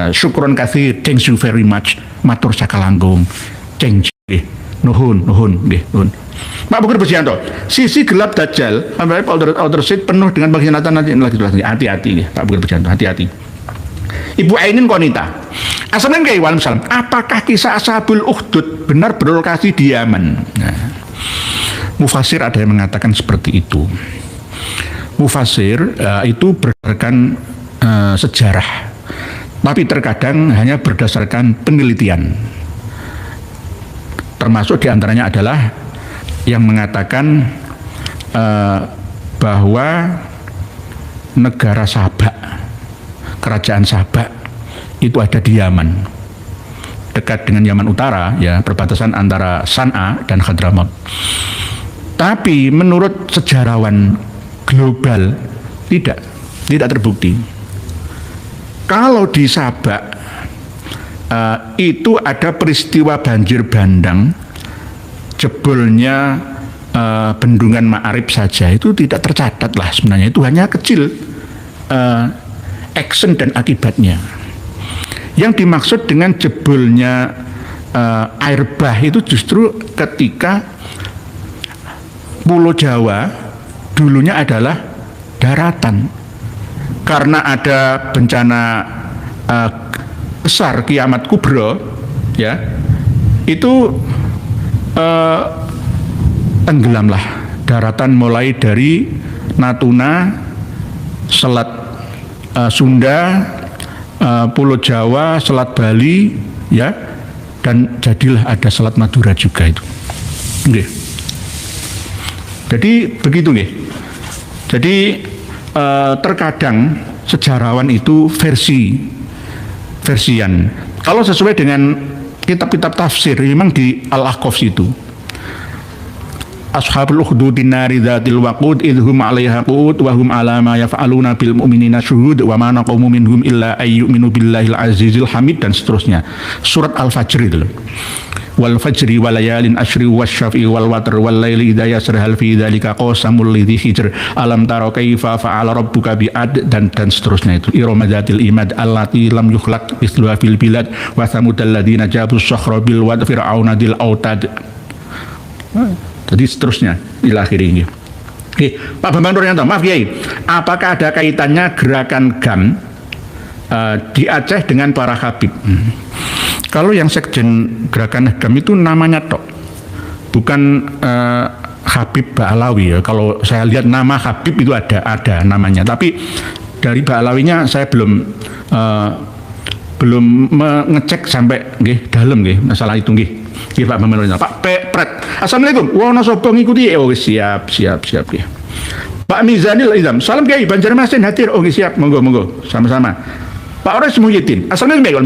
Syukron katsir. Thank you very much. Matur sakalanggung. Thank you. Nuhun nggih, nuhun. Pak Bukur Besianto, sisi gelap Dajjal, outer seat penuh dengan pengkhianatan nanti lagi hati-hati ya, Pak Bukur Besianto, hati-hati. Ibu Ainin Konita, Assalamualaikum warahmatullahi wabarakatuh. Apakah kisah Ashabul Ukhdud benar berlokasi di Yaman? Nah, Mufasir ada yang mengatakan seperti itu. Mufasir itu berdasarkan sejarah, tapi terkadang hanya berdasarkan penelitian. Termasuk diantaranya adalah yang mengatakan bahwa negara Sabak, kerajaan Sabak itu ada di Yaman, dekat dengan Yaman Utara ya, perbatasan antara San'a dan Hadramaut. Tapi menurut sejarawan global tidak terbukti. Kalau di Sabak itu ada peristiwa banjir bandang, jebolnya bendungan Ma'arib saja itu tidak tercatat lah sebenarnya, itu hanya kecil action dan akibatnya. Yang dimaksud dengan jebolnya air bah itu justru ketika Pulau Jawa dulunya adalah daratan, karena ada bencana besar kiamat kubro ya, itu tenggelamlah daratan mulai dari Natuna, Selat Sunda, Pulau Jawa, Selat Bali ya, dan jadilah ada Selat Madura juga itu. Nggih. Jadi begitu nggih. Jadi terkadang sejarawan itu versian. Kalau sesuai dengan kitab-kitab tafsir memang di Al-Ahqaf itu. Ashabul ukhdudin nari dzatil waqud idhum 'alaiha qu'ud wa hum 'ala ma yaf'aluna bil mu'minina syuhud wa ma naqamu minhum illa ayyuminu billahil azizil hamid dan seterusnya. Surat Al-Fajr itu. Wal fajri wal layalin asyri wasyafi wal watr wal laili idza yasra hal fi dzalika qasamul lidhi hijr alam tara kaifa fa'ala rabbuka bi'ad dan seterusnya itu. Irama dzatil imad allati lam yukhlaq mithluha fil bilad wa thamudal ladzina jabu sakhra bil wad fir'auna dil autad. Jadi seterusnya ila akhir ini. Oke, Pak Bambang Nuryanto, maaf Kiai, apakah ada kaitannya gerakan GAM di Aceh dengan para Habib. Kalau yang Sekjen Gerakan Nahdam itu namanya tok, bukan Habib Ba'alawi ya. Kalau saya lihat nama Habib itu ada namanya, tapi dari Ba'alawinya saya belum mengecek sampai dalam masalah itu nggih. Pak Pemerintah, Pak Pret. Assalamualaikum. Wono sapa ngikuti? Oh siap nggih. Pak Mizanil Izam. Salam Kiai Banjarmasin hadir. Oh siap, monggo sama-sama. Pak Ores Muhyiddin. Assalamualaikum.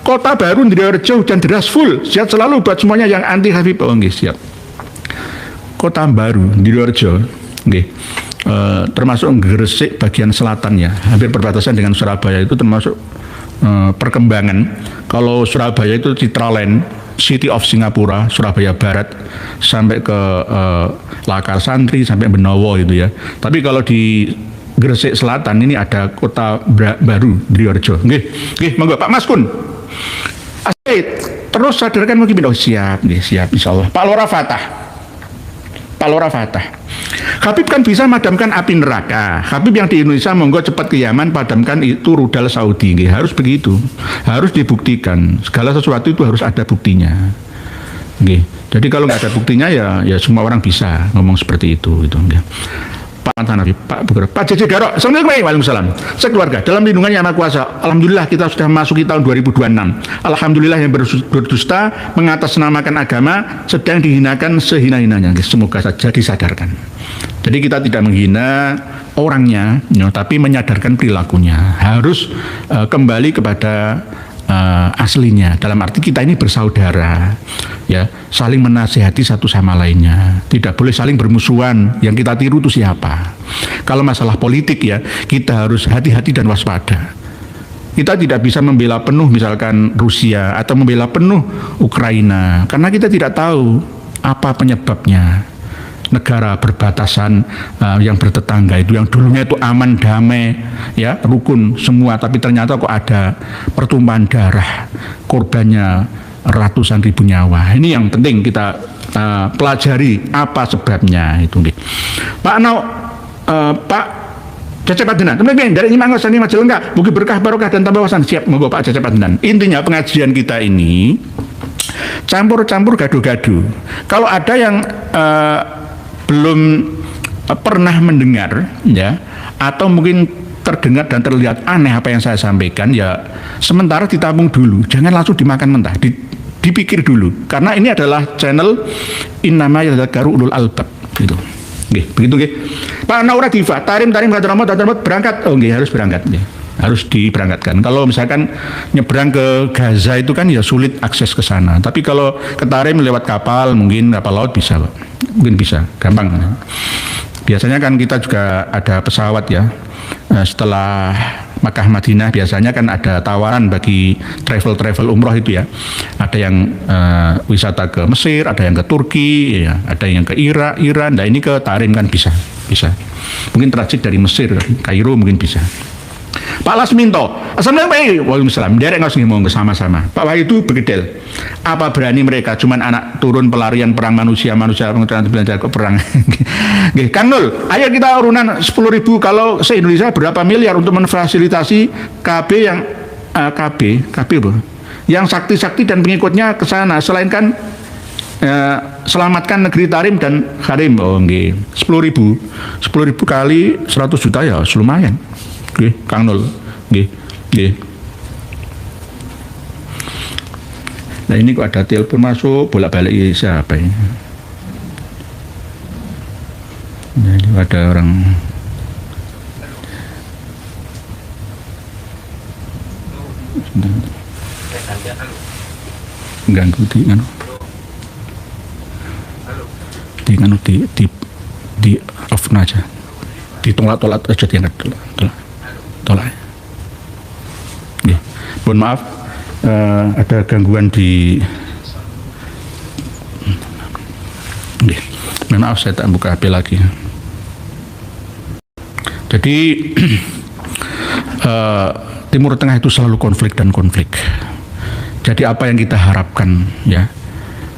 Kota Baru Ndirejo hujan deras full. Sehat selalu buat semuanya yang anti Habib. Oh siap. Kota Baru Ndirejo nggih. Termasuk Gresik bagian selatan ya, hampir perbatasan dengan Surabaya, itu termasuk perkembangan. Kalau Surabaya itu Citraland, City of Singapura, Surabaya Barat sampai ke Lakar Santri sampai Benowo itu ya. Tapi kalau di Gresik Selatan ini ada Kota Baru Ndirejo. Nggih, monggo Pak Maskun. Asik, terus sadarkan mungkin. Oh siap insyaallah. Pak Lora Fatah. Habib kan bisa madamkan api neraka. Habib yang di Indonesia monggo cepat ke Yaman, padamkan itu rudal Saudi. Harus begitu, harus dibuktikan. Segala sesuatu itu harus ada buktinya. Jadi kalau nggak ada buktinya ya semua orang bisa ngomong seperti itu. Pak Mantan Habib, Pak Buker, Pak JJ Darok. Assalamualaikum. Waalaikumsalam. Sekeluarga dalam lindungan Yang Maha Kuasa. Alhamdulillah kita sudah masuki tahun 2026. Alhamdulillah yang berdusta mengatasnamakan agama sedang dihinakan sehina-hinanya. Semoga saja disadarkan. Jadi kita tidak menghina orangnya, tapi menyadarkan perilakunya. Harus kembali kepada aslinya. Dalam arti kita ini bersaudara, ya, saling menasihati satu sama lainnya. Tidak boleh saling bermusuhan. Yang kita tiru itu siapa? Kalau masalah politik ya, kita harus hati-hati dan waspada. Kita tidak bisa membela penuh misalkan Rusia atau membela penuh Ukraina, karena kita tidak tahu apa penyebabnya. Negara berbatasan yang bertetangga itu, yang dulunya itu aman, damai, ya, rukun semua, tapi ternyata kok ada pertumpahan darah, korbannya ratusan ribu nyawa. Ini yang penting kita pelajari apa sebabnya itu. Pak Nau, Pak Cecep Adenan, teman-teman dari Nyimangos ini Majalengka, mugi berkah barokah dan tambah wawasan. Siap, monggo Pak Cecep Adenan. Intinya pengajian kita ini campur-campur gado-gado. Kalau ada yang belum pernah mendengar ya, atau mungkin terdengar dan terlihat aneh apa yang saya sampaikan, ya sementara ditabung dulu, jangan langsung dimakan mentah, dipikir dulu, karena ini adalah channel Innama Yadzakkaru Ulul Albab gitu. Begitu nggih. Pak Naura Diva, tarim berangkat. Oh nggih, harus berangkat nggih. Harus diberangkatkan. Kalau misalkan nyebrang ke Gaza itu kan ya sulit akses ke sana. Tapi kalau ke Tarim lewat kapal, mungkin kapal laut bisa, Pak. Mungkin bisa, gampang. Biasanya kan kita juga ada pesawat ya. Setelah Makkah Madinah biasanya kan ada tawaran bagi travel umroh itu ya. Ada yang wisata ke Mesir, ada yang ke Turki, ya, ada yang ke Irak, Iran. Nah ini ke Tarim kan bisa. Mungkin transit dari Mesir, Kairo mungkin bisa. Pak Lasminto, Assalamualaikum. Waalaikumsalam. Derek nggak ngomong sama-sama. Pak Wahyu itu begedel. Apa berani mereka? Cuman anak turun pelarian perang manusia pengecualian belajar ke perang. Kang Nul, ayo kita urunan 10.000. Kalau se-Indonesia berapa miliar untuk memfasilitasi KB yang KB apa? Yang sakti-sakti dan pengikutnya ke sana. Selain kan selamatkan negeri Tarim dan Harim. Oh nggih. 10.000 kali 100 juta ya lumayan. Oke, Kang Nul. Nggih. Nah ini kok ada telepon masuk bolak-balik siapa ini? Nah, ini ada orang ganggu di off aja, ditolak aja, diangkat tolak. Ya. Mohon maaf, ada gangguan di. Mohon maaf, saya tak buka HP lagi. Jadi Timur Tengah itu selalu konflik. Jadi apa yang kita harapkan ya,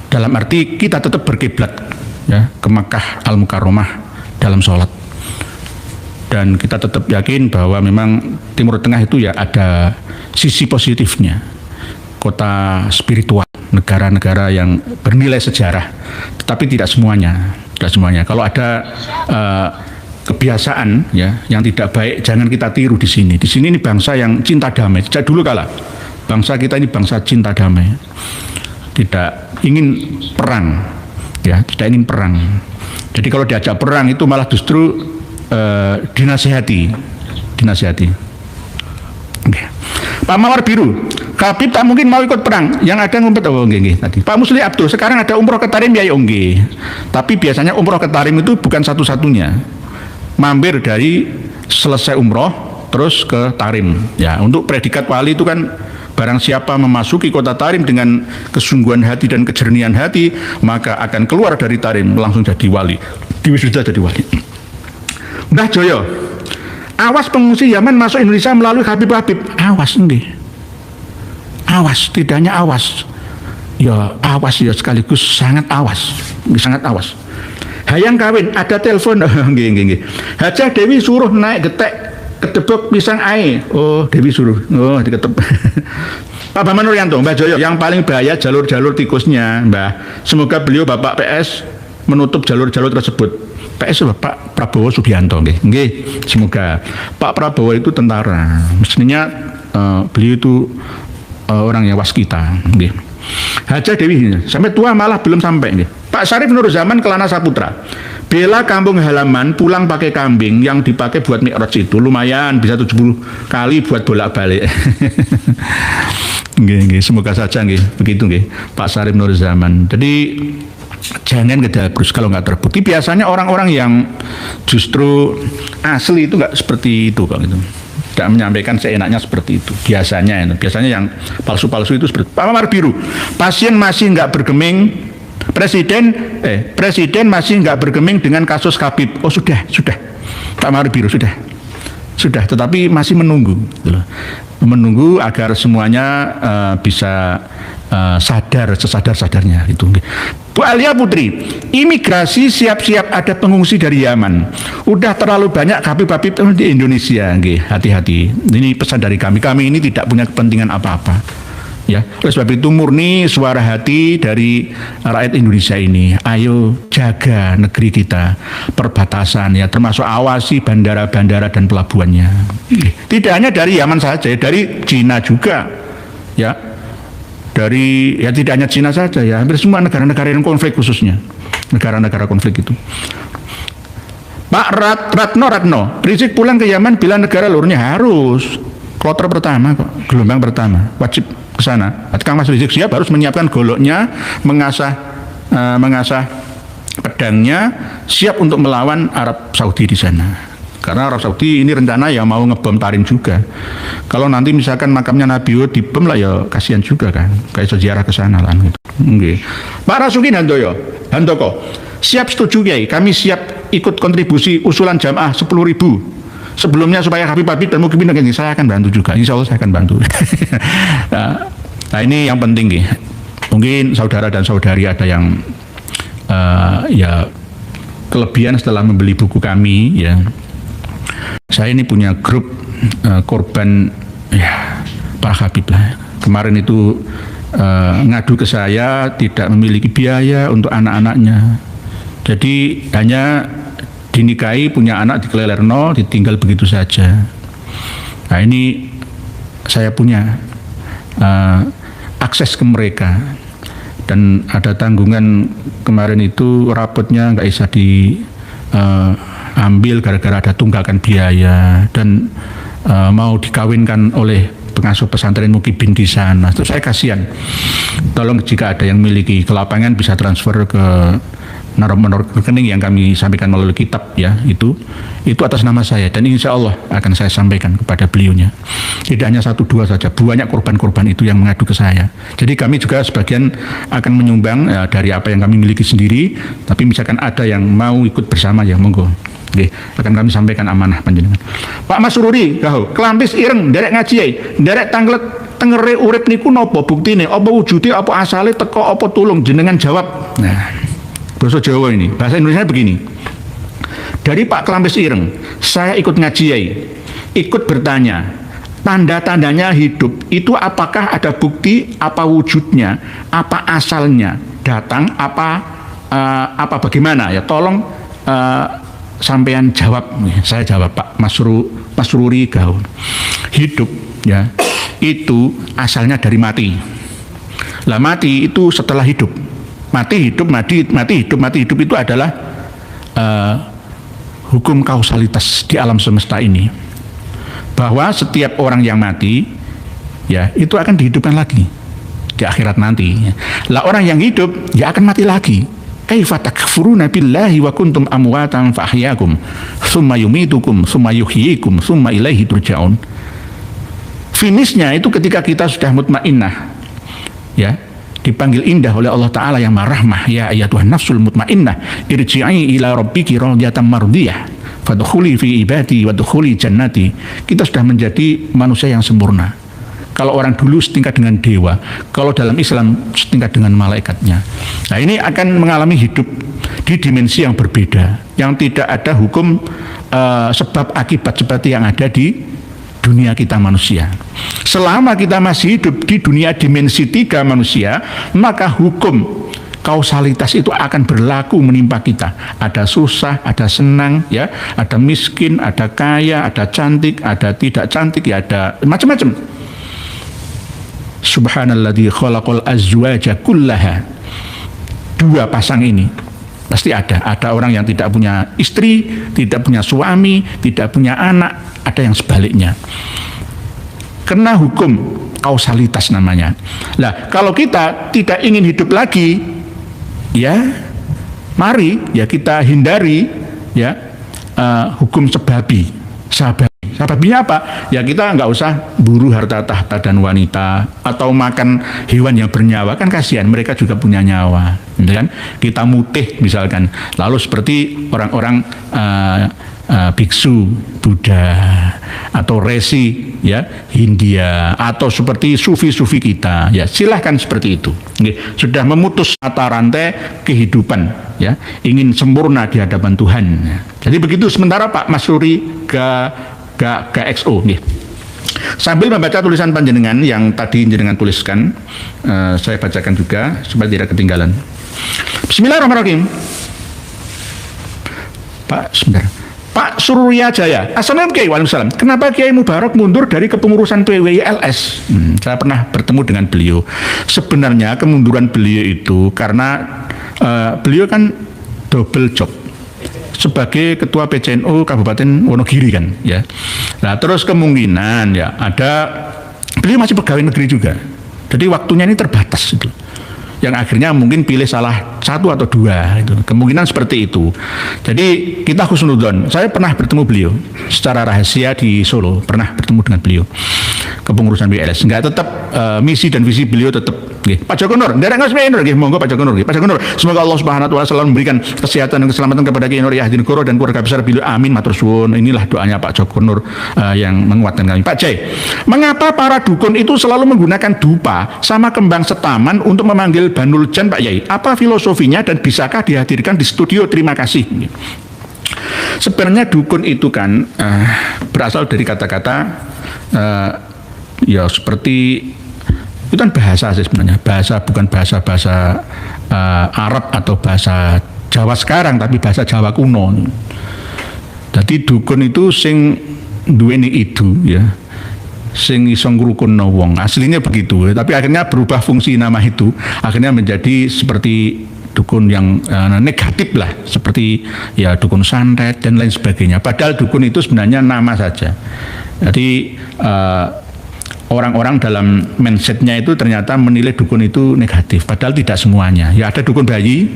dalam arti kita tetap berkiblat ya ke Makkah Al-Mukarramah dalam sholat. Dan kita tetap yakin bahwa memang Timur Tengah itu ya ada sisi positifnya. Kota spiritual, negara-negara yang bernilai sejarah, tetapi tidak semuanya. Kalau ada kebiasaan ya yang tidak baik, jangan kita tiru di sini. Di sini ini bangsa yang cinta damai. Sejak dulu kala bangsa kita ini bangsa cinta damai, tidak ingin perang, ya tidak ingin perang. Jadi kalau diajak perang itu malah justru dinasihati. Okay. Pak Mawar Biru, Habib tak mungkin mau ikut perang, yang ada ngumpet tadi. Pak Musli Abdul, sekarang ada umroh ke Tarim ya nggih. Tapi biasanya umroh ke Tarim itu bukan satu-satunya. Mampir dari selesai umroh terus ke Tarim. Ya, untuk predikat wali itu kan barang siapa memasuki kota Tarim dengan kesungguhan hati dan kejernihan hati, maka akan keluar dari Tarim langsung jadi wali. Diwisuda jadi wali. Mbah Joyo, awas pengungsi Yaman masuk Indonesia melalui Habib. Awas nggih. Awas, tidak hanya awas. Ya awas ya sekaligus sangat awas. Hayang kawin, ada telepon. Nggih. Hajah Dewi suruh naik getek kedebok pisang ae. Oh, Dewi suruh. Oh, diketep. Pak Bambang Nuryanto, Mbah Joyo, yang paling bahaya jalur-jalur tikusnya, Mbah. Semoga beliau Bapak PS menutup jalur-jalur tersebut. PS Pak Prabowo Subianto, nggih. Semoga Pak Prabowo itu tentara. Mestinya beliau itu orang yang waskita, nggih. Hajah Dewi sampai tua malah belum sampai nih. Pak Sarif Nur Zaman Kelana Saputra, bela kampung halaman pulang pakai kambing yang dipakai buat mi'raj itu lumayan bisa 70 kali buat bolak-balik. Nggih, semoga saja nggih begitu nggih Pak Sarif Nur Zaman. Jadi jangan kedagus kalau nggak terbukti. Biasanya orang-orang yang justru asli itu nggak seperti itu kok gitu. Tidak menyampaikan seenaknya seperti itu. Biasanya yang palsu-palsu itu seperti Pak Mawar Biru. Pasien masih nggak bergeming. Presiden masih nggak bergeming dengan kasus Habib. Oh sudah. Pak Mawar Biru sudah. Tetapi masih menunggu. Menunggu agar semuanya bisa sadar sesadar-sadarnya itu. Bu Alia Putri, imigrasi siap-siap ada pengungsi dari Yaman. Udah terlalu banyak Habib-habib di Indonesia, hati-hati. Ini pesan dari kami. Kami ini tidak punya kepentingan apa-apa. Ya, oleh sebab itu murni suara hati dari rakyat Indonesia ini. Ayo jaga negeri kita, perbatasan ya, termasuk awasi bandara-bandara dan pelabuhannya. Tidak hanya dari Yaman saja, dari Cina juga. Ya. Tidak hanya Cina saja ya, hampir semua negara-negara yang konflik khususnya. Negara-negara konflik itu. Pak Ratno, Rizik pulang ke Yaman bila negara luarnya harus. Kloter pertama kok, gelombang pertama, wajib ke sana. Kang Mas Rizik siap harus menyiapkan goloknya, mengasah pedangnya, siap untuk melawan Arab Saudi di sana. Karena Arab Saudi ini rencana ya mau ngebom Tarim juga. Kalau nanti misalkan makamnya Nabi Hud dibom lah ya kasihan juga kan. Kayak sejarah ke sana lah gitu. Okay. Pak Rasuki Handoko, siap setuju Kiai. Kami siap ikut kontribusi usulan jamaah 10.000. Sebelumnya supaya Habib dan Mukimin saya akan bantu juga. Insya Allah saya akan bantu. Nah ini yang penting nih. Mungkin saudara dan saudari ada yang ya kelebihan setelah membeli buku kami ya. Saya ini punya grup korban ya Pak Habib lah. Kemarin itu ngadu ke saya tidak memiliki biaya untuk anak-anaknya. Jadi hanya dinikahi, punya anak dikelelerno, ditinggal begitu saja. Nah ini saya punya akses ke mereka. Dan ada tanggungan kemarin itu rapotnya nggak bisa ambil gara-gara ada tunggakan biaya dan mau dikawinkan oleh pengasuh pesantren Mukibin di sana. Terus saya kasihan. Tolong jika ada yang memiliki ke lapangan bisa transfer ke nomor rekening yang kami sampaikan melalui kitab ya, itu atas nama saya dan insya Allah akan saya sampaikan kepada beliaunya. Tidak hanya 1-2 saja, banyak korban-korban itu yang mengadu ke saya. Jadi kami juga sebagian akan menyumbang ya, dari apa yang kami miliki sendiri, tapi misalkan ada yang mau ikut bersama ya monggo. Oke, akan kami sampaikan amanah panjenengan. Pak Mas Sururi, kelampis ireng derek ngaji ae, derek tanglet tengere urip niku napa buktine? Apa wujude, apa asale, teko apa tulung jenengan jawab. Nah, bahasa Jawa ini, bahasa Indonesia begini. Dari Pak Klampis Ireng, saya ikut ngaji Yai, ikut bertanya, tanda-tandanya hidup itu apakah ada bukti, apa wujudnya, apa asalnya, datang, apa bagaimana ya? Tolong sampean jawab. Saya jawab Pak Masruri Gaul. Hidup ya itu asalnya dari mati. Lah mati itu setelah hidup. Mati hidup itu adalah hukum kausalitas di alam semesta ini, bahwa setiap orang yang mati ya itu akan dihidupkan lagi di akhirat nanti. Lah orang yang hidup ya akan mati lagi. Kaifa takfuruna billahi wa kuntum amwatan fa ahyakum tsumma yumitukum tsumma yuhyikum tsumma ilaihi turja'un. Finishnya itu ketika kita sudah mutmainnah ya, dipanggil indah oleh Allah Ta'ala yang marahmah, ya ayyatuhan nafsul mutmainnah irji'i ila rabbiki radiyatan mardiyah fadkhuli fi ibadi wadkhuli jannati. Kita sudah menjadi manusia yang sempurna. Kalau orang dulu setingkat dengan dewa, kalau dalam Islam setingkat dengan malaikatnya. Nah ini akan mengalami hidup di dimensi yang berbeda, yang tidak ada hukum sebab akibat seperti yang ada di dunia kita manusia. Selama kita masih hidup di dunia dimensi 3 manusia, maka hukum kausalitas itu akan berlaku menimpa kita. Ada susah, ada senang, ya, ada miskin, ada kaya, ada cantik, ada tidak cantik, ya, ada macam-macam. Subhanalladzi khalaqal azwaja kullaha. 2 pasang ini pasti ada. Ada orang yang tidak punya istri, tidak punya suami, tidak punya anak, ada yang sebaliknya. Karena hukum kausalitas namanya. Nah, kalau kita tidak ingin hidup lagi, ya, mari ya kita hindari ya hukum sebabi. Sababinya apa? Ya kita nggak usah buru harta tahta dan wanita atau makan hewan yang bernyawa, kan kasihan, mereka juga punya nyawa, kan? Kita mutih misalkan, lalu seperti orang-orang biksu Buddha atau resi ya Hindia atau seperti sufi-sufi kita, ya silahkan seperti itu. Sudah memutus mata rantai kehidupan, ya ingin sempurna di hadapan Tuhan. Jadi begitu. Sementara Pak Masruri GXO nih. Sambil membaca tulisan panjenengan yang tadi jenengan tuliskan, saya bacakan juga supaya tidak ketinggalan. Bismillahirrahmanirrahim. Pak Surya Jaya, Assalamualaikum Waalaikumsalam. Kenapa Kiai Mubarak mundur dari kepengurusan PWILS? Saya pernah bertemu dengan beliau. Sebenarnya kemunduran beliau itu karena beliau kan double job sebagai ketua PCNU Kabupaten Wonogiri kan, ya. Nah terus kemungkinan ya ada beliau masih pegawai negeri juga. Jadi waktunya ini terbatas itu. Yang akhirnya mungkin pilih salah 1 atau 2 itu. Kemungkinan seperti itu. Jadi kita khusnudon. Saya pernah bertemu beliau secara rahasia di Solo, pernah bertemu dengan beliau kepengurusan WLS. Enggak, tetap misi dan visi beliau tetap. Pak Joko Nur, nderek ngasih Nur, monggo Pak Joko Nur. Pak Joko Nur, semoga Allah Subhanahu wa taala selalu memberikan kesehatan dan keselamatan kepada Kiai Nur Yahdin Goro dan keluarga besar beliau. Amin matur suwun. Inilah doanya Pak Joko Nur yang menguatkan kami. Pak Jai, mengapa para dukun itu selalu menggunakan dupa sama kembang setaman untuk memanggil Banul Jan, Pak Yai? Apa filosofinya dan bisakah dihadirkan di studio? Terima kasih. Sebenarnya dukun itu kan berasal dari kata-kata ya seperti itu kan bahasa sih sebenarnya, bahasa bukan bahasa Arab atau bahasa Jawa sekarang, tapi bahasa Jawa kuno. Jadi dukun itu sing duweni itu ya, sing iso ngrukunno wong, aslinya begitu, tapi akhirnya berubah fungsi nama itu, akhirnya menjadi seperti dukun yang negatif lah, seperti ya dukun santet dan lain sebagainya. Padahal dukun itu sebenarnya nama saja. Jadi orang-orang dalam mindsetnya itu ternyata menilai dukun itu negatif, padahal tidak semuanya. Ya ada dukun bayi,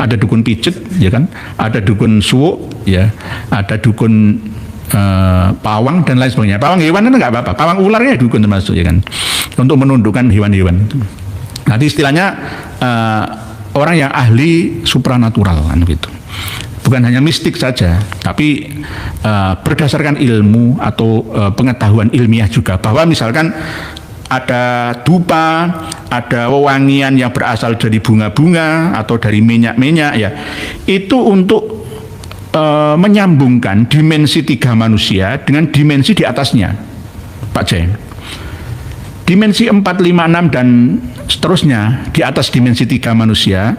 ada dukun pijet, ya kan, ada dukun suwuk, ya, ada dukun pawang dan lain sebagainya. Pawang hewan itu nggak apa-apa, pawang ularnya dukun termasuk, ya kan, untuk menundukkan hewan-hewan. Nanti istilahnya orang yang ahli supranatural kan gitu. Bukan hanya mistik saja, tapi berdasarkan ilmu atau pengetahuan ilmiah juga, bahwa misalkan ada dupa, ada wewangian yang berasal dari bunga-bunga atau dari minyak-minyak, ya itu untuk menyambungkan dimensi 3 manusia dengan dimensi di atasnya, Pak Jai. Dimensi 4, 5, 6 dan seterusnya di atas dimensi 3 manusia,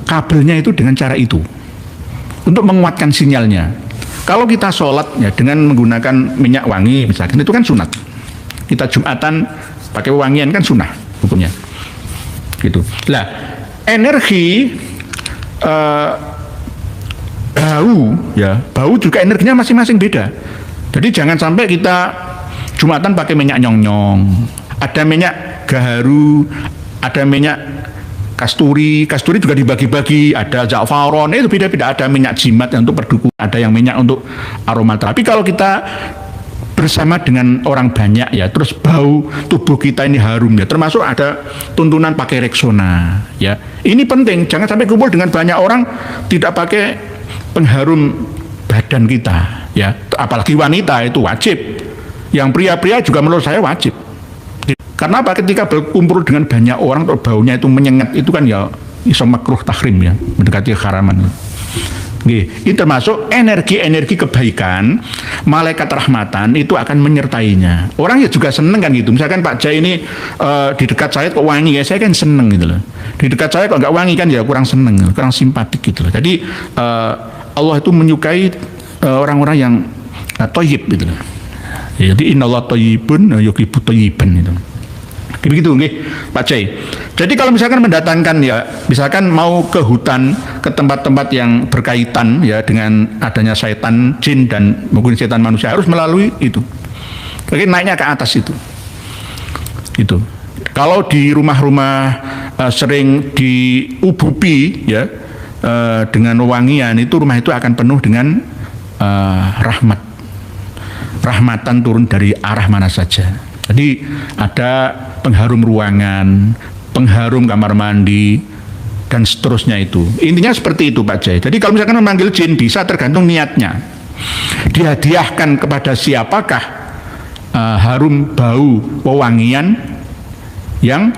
kabelnya itu dengan cara itu untuk menguatkan sinyalnya. Kalau kita sholat ya dengan menggunakan minyak wangi misalkan, itu kan sunat. Kita Jumatan pakai wangian kan sunnah hukumnya. Gitu. Lah, energi bau juga energinya masing-masing beda. Jadi jangan sampai kita Jumatan pakai minyak nyong-nyong, ada minyak gaharu, ada minyak kasturi juga dibagi-bagi, ada za'faron, itu beda-beda, ada minyak jimat yang untuk perdukun, ada yang minyak untuk aromaterapi. Kalau kita bersama dengan orang banyak ya, terus bau tubuh kita ini harum ya, termasuk ada tuntunan pakai Rexona ya. Ini penting, jangan sampai kumpul dengan banyak orang tidak pakai pengharum badan kita ya, apalagi wanita itu wajib. Yang pria-pria juga menurut saya wajib. Karena apa? Ketika berkumpul dengan banyak orang atau baunya itu menyengat, itu kan ya iso makruh tahrim ya, mendekati keharaman. Ini termasuk energi-energi kebaikan, malaikat rahmatan itu akan menyertainya. Orang ya juga seneng kan gitu. Misalkan Pak Jai ini di dekat saya kok wangi ya, saya kan seneng gitu loh. Di dekat saya kok nggak wangi kan ya kurang seneng, kurang simpatik gitu loh. Jadi Allah itu menyukai orang-orang yang thayyib gitu loh. Jadi innallaha thayyibun yuhibbut thayyiban itu. Begitu nggih Pak Jai. Jadi kalau misalkan mendatangkan ya, misalkan mau ke hutan, ke tempat-tempat yang berkaitan ya dengan adanya setan, jin dan mungkin setan manusia, harus melalui itu. Jadi naiknya ke atas itu. Itu. Kalau di rumah-rumah sering diubupi ya dengan wewangian, itu rumah itu akan penuh dengan rahmatan turun dari arah mana saja. Jadi ada pengharum ruangan, pengharum kamar mandi, dan seterusnya itu. Intinya seperti itu Pak Jai. Jadi kalau misalkan memanggil jin bisa tergantung niatnya. Dihadiahkan kepada siapakah harum bau wewangian yang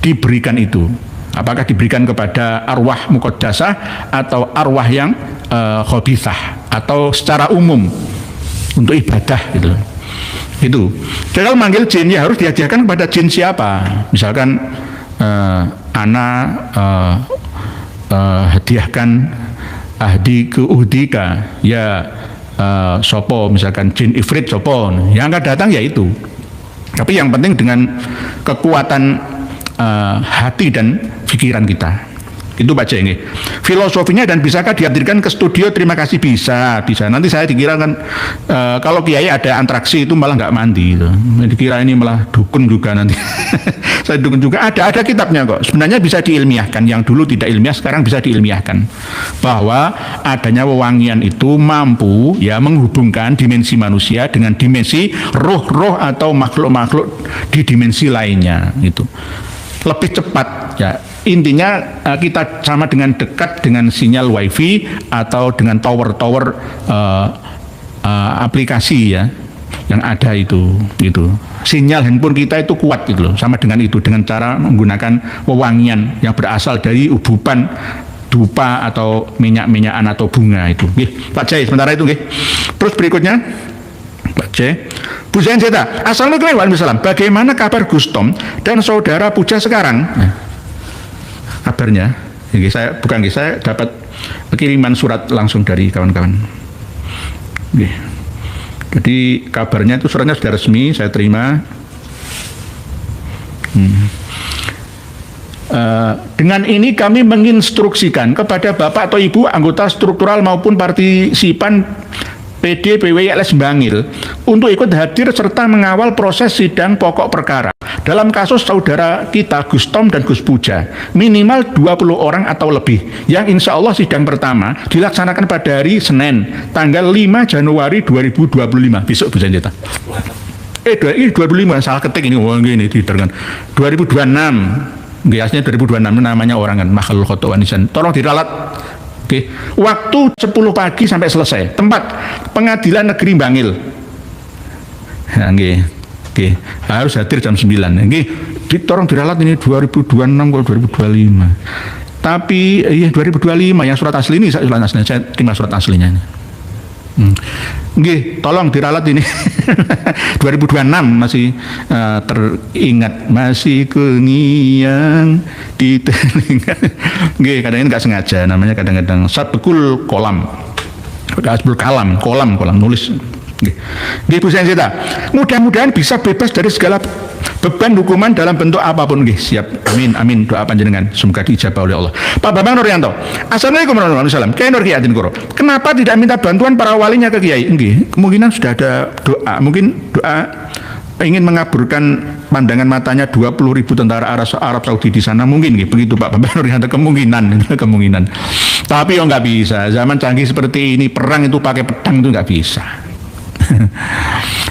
diberikan itu. Apakah diberikan kepada arwah muqaddasah atau arwah yang khabithah atau secara umum untuk ibadah gitu. Itu. Jadi kalau manggil jin ya harus dihadiahkan kepada jin siapa. Misalkan hadiahkan ahdi ke uhdika ya sopo, misalkan jin ifrit sopo yang akan datang ya itu. Tapi yang penting dengan kekuatan hati dan pikiran kita. Itu Pak Jai. Filosofinya dan bisakah dihadirkan ke studio? Terima kasih, bisa. Nanti saya dikira kan kalau kiai ada antraksi itu malah nggak mandi. Gitu. Dikira ini malah dukun juga nanti. Saya dukun juga. Ada kitabnya kok. Sebenarnya bisa diilmiahkan. Yang dulu tidak ilmiah sekarang bisa diilmiahkan. Bahwa adanya wewangian itu mampu ya menghubungkan dimensi manusia dengan dimensi roh-roh atau makhluk-makhluk di dimensi lainnya. Itu lebih cepat ya. Intinya kita sama dengan dekat dengan sinyal wifi atau dengan tower-tower aplikasi ya yang ada itu gitu. Sinyal handphone kita itu kuat gitu loh, sama dengan itu, dengan cara menggunakan wewangian yang berasal dari ububan dupa atau minyak-minyakan atau bunga itu. Nggih, Pak Jai, sementara itu nggih. Terus berikutnya Pak Jai, Bu Zain Zeta, Assalamualaikum warahmatullahi wabarakatuh. Bagaimana kabar Gustom dan saudara Puja sekarang? Kabarnya, saya dapat kiriman surat langsung dari kawan-kawan. Jadi kabarnya itu suratnya sudah resmi, saya terima. Dengan ini kami menginstruksikan kepada Bapak atau Ibu anggota struktural maupun partisipan PD PWLS Bangil untuk ikut hadir serta mengawal proses sidang pokok perkara dalam kasus saudara kita Gustom dan Gus Puja, minimal 20 orang atau lebih, yang insya Allah sidang pertama dilaksanakan pada hari Senin tanggal 5 Januari 2025 besok. Bu Sanjeta 25 salah ketik ini, ini diterangkan 2026 biasanya 2026 namanya orang kan makhluk khotowan nisan, tolong diralat. Oke, waktu 10 pagi sampai selesai. Tempat Pengadilan Negeri Bangil. Nah, oke, harus hadir jam 9. Tolong diralat ini 2026 atau 2025. Tapi 2025 yang surat asli ini, surat aslinya saya terima surat aslinya ini. Nggih, tolong diralat ini. 2026 masih teringat, masih kengiang di telinga. Nggih, kadang-kadang nggak sengaja, namanya kadang-kadang sabkul kolam. Sabkul kolam nulis. Nggih Bu Sensita, mudah-mudahan bisa bebas dari segala beban hukuman dalam bentuk apapun. Nggih, siap. Amin. Doa panjenengan semoga diijabah oleh Allah. Pak Bambang Nuryanto. Assalamualaikum warahmatullahi wabarakatuh. Kiai Nur Kiai Adin Koro. Kenapa tidak minta bantuan para walinya ke Kiai? Nggih, kemungkinan sudah ada doa. Mungkin doa ingin mengaburkan pandangan matanya 20.000 tentara Arab Saudi di sana, mungkin gitu. Begitu Pak Bambang Nuryanto, kemungkinan. Tapi nggak bisa. Zaman canggih seperti ini, perang itu pakai pedang itu nggak bisa.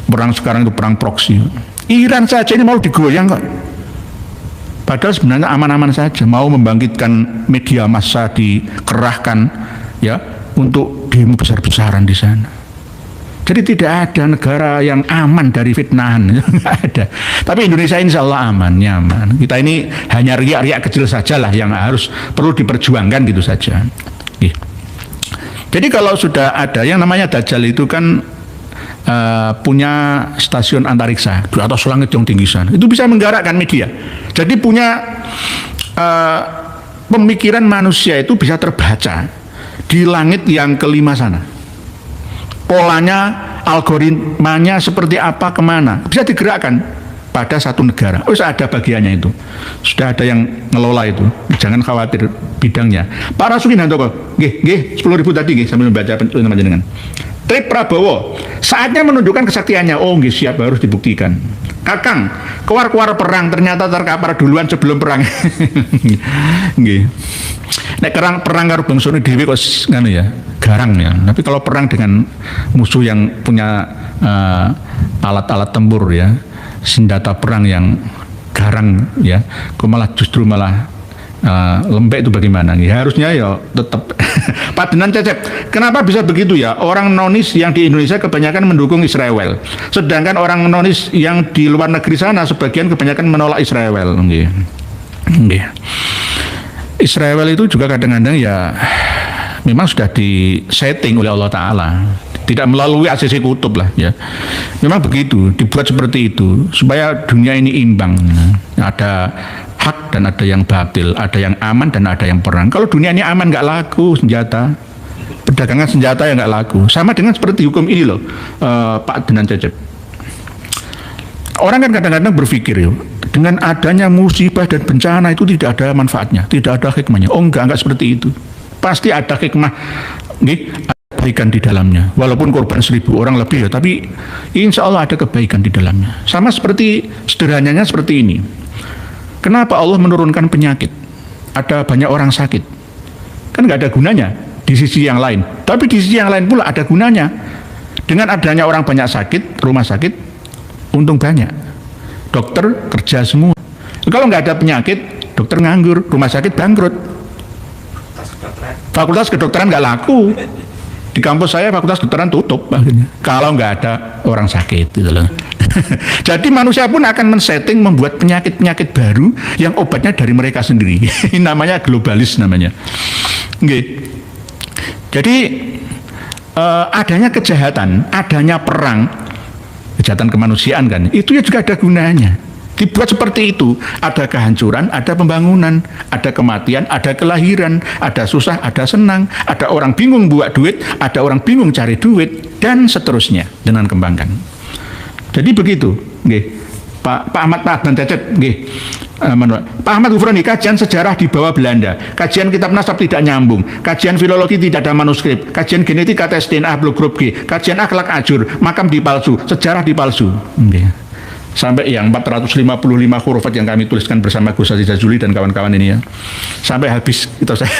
Perang sekarang itu perang proksi. Iran saja ini mau digoyang kok. Padahal sebenarnya aman-aman saja, mau membangkitkan media massa dikerahkan ya untuk demo besar-besaran di sana. Jadi tidak ada negara yang aman dari fitnahan, nggak ada. Tapi Indonesia insya Allah aman, nyaman. Kita ini hanya riak-riak kecil sajalah yang harus perlu diperjuangkan gitu saja. Jadi kalau sudah ada yang namanya Dajjal itu kan punya stasiun antariksa di atas langit yang tinggi sana, itu bisa menggerakkan media. Jadi punya pemikiran manusia itu bisa terbaca di langit yang kelima sana. Polanya, algoritmanya seperti apa, kemana, bisa digerakkan pada satu negara. Sudah ada bagiannya itu, sudah ada yang ngelola itu. Jangan khawatir bidangnya. Pak Rasukin Handoko, nggih 10.000 tadi nggih sambil membaca nama jenengan. Trip Prabowo, saatnya menunjukkan kesaktiannya. Oh nggih, siap, harus dibuktikan. Kakang, keluar perang ternyata terkapar duluan sebelum perang. Nggih. Nek perang karo bangsane dhewe kok ngono ya, garang ya. Tapi kalau perang dengan musuh yang punya alat-alat tempur ya, senjata perang yang garang ya, kok justru malah lembek itu bagaimana? Ya, harusnya ya tetap. Pak Denan Cecep, kenapa bisa begitu ya? Orang nonis yang di Indonesia kebanyakan mendukung Israel, sedangkan orang nonis yang di luar negeri sana sebagian kebanyakan menolak Israel. Nggih. Israel itu juga kadang-kadang ya memang sudah disetting oleh Allah Ta'ala, tidak melalui ACC kutub lah ya. Memang begitu, dibuat seperti itu supaya dunia ini imbang. Ada hak dan ada yang batil, ada yang aman dan ada yang perang. Kalau dunia ini aman, nggak laku senjata, perdagangan senjata yang nggak laku. Sama dengan seperti hukum ini loh, Pak Denan Cecep. Orang kan kadang-kadang berpikir ya, dengan adanya musibah dan bencana itu tidak ada manfaatnya, tidak ada hikmahnya. Oh enggak seperti itu. Pasti ada hikmah, ada kebaikan di dalamnya. Walaupun korban 1.000 orang lebih ya, tapi insya Allah ada kebaikan di dalamnya. Sama seperti sederhananya seperti ini. Kenapa Allah menurunkan penyakit? Ada banyak orang sakit. Kan nggak ada gunanya di sisi yang lain. Tapi di sisi yang lain pula ada gunanya. Dengan adanya orang banyak sakit, rumah sakit, untung banyak. Dokter kerja semua. Kalau nggak ada penyakit, dokter nganggur, rumah sakit bangkrut. Fakultas kedokteran nggak laku. Di kampus saya fakultas kedokteran tutup akhirnya. Kalau nggak ada orang sakit, gitu loh. Jadi manusia pun akan men-setting membuat penyakit-penyakit baru yang obatnya dari mereka sendiri. Ini namanya globalis namanya. Okay. Jadi adanya kejahatan, adanya perang, kejahatan kemanusiaan kan, itu ya juga ada gunanya. Dibuat seperti itu, ada kehancuran, ada pembangunan, ada kematian, ada kelahiran, ada susah, ada senang, ada orang bingung buat duit, ada orang bingung cari duit, dan seterusnya dengan kembangkan. Jadi begitu, nggih. Pak Ahmad Cecep, nggih. Pak Ahmad Gufroni, kajian sejarah di bawah Belanda, kajian kitab nasab tidak nyambung, kajian filologi tidak ada manuskrip, kajian genetika tes DNA blok grup G, kajian akhlak ajur, makam dipalsu, sejarah dipalsu. Nggih. Sampai yang 455 huruf yang kami tuliskan bersama Gus Aziz Jazuli dan kawan-kawan ini ya, sampai habis itu saya.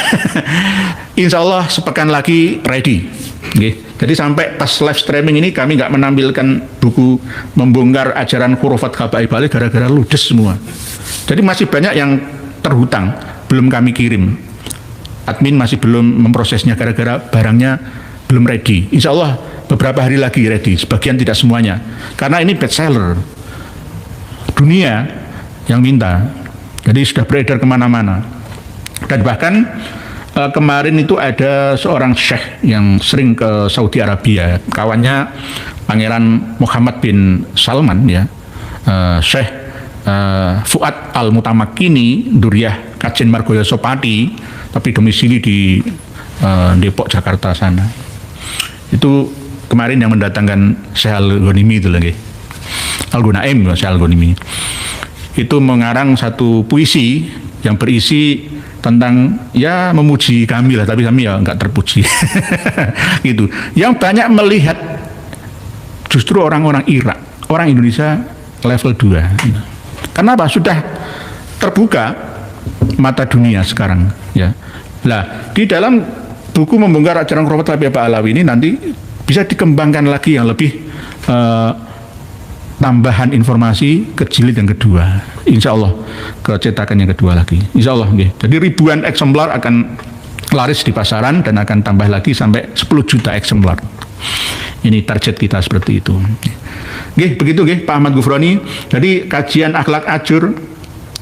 Insya Allah sepekan lagi ready. Okay. Jadi sampai pas live streaming ini kami nggak menampilkan buku membongkar ajaran hurufat Habaib Balik gara-gara ludes semua. Jadi masih banyak yang terhutang belum kami kirim. Admin masih belum memprosesnya gara-gara barangnya belum ready. Insya Allah beberapa hari lagi ready. Sebagian tidak semuanya. Karena ini bestseller. Dunia yang minta, jadi sudah beredar kemana-mana. Dan bahkan kemarin itu ada seorang syekh yang sering ke Saudi Arabia, kawannya Pangeran Muhammad bin Salman ya, Syekh Fuad Al-Mutamakkini, Duriyah Kajen Margoyo Sopati, tapi domisili di Depok, Jakarta sana. Itu kemarin yang mendatangkan Syekh Al-Ghanimi itu lagi, Al-Gunaim, Syekh Al-Ghanimi. Itu mengarang satu puisi yang berisi tentang ya memuji kami lah, tapi kami ya nggak terpuji. Gitu. Yang banyak melihat justru orang-orang Irak, orang Indonesia level 2. Kenapa? Sudah terbuka mata dunia sekarang ya. Lah, di dalam buku Membongkar Ajaran Khurafat Habib Alawi ini nanti bisa dikembangkan lagi yang lebih tambahan informasi ke jilid yang kedua, insya Allah ke cetakan yang kedua lagi, insya Allah. Jadi ribuan eksemplar akan laris di pasaran dan akan tambah lagi sampai 10 juta eksemplar. Ini target kita seperti itu. Begitu Pak Ahmad Ghufroni. Jadi kajian akhlak ajur,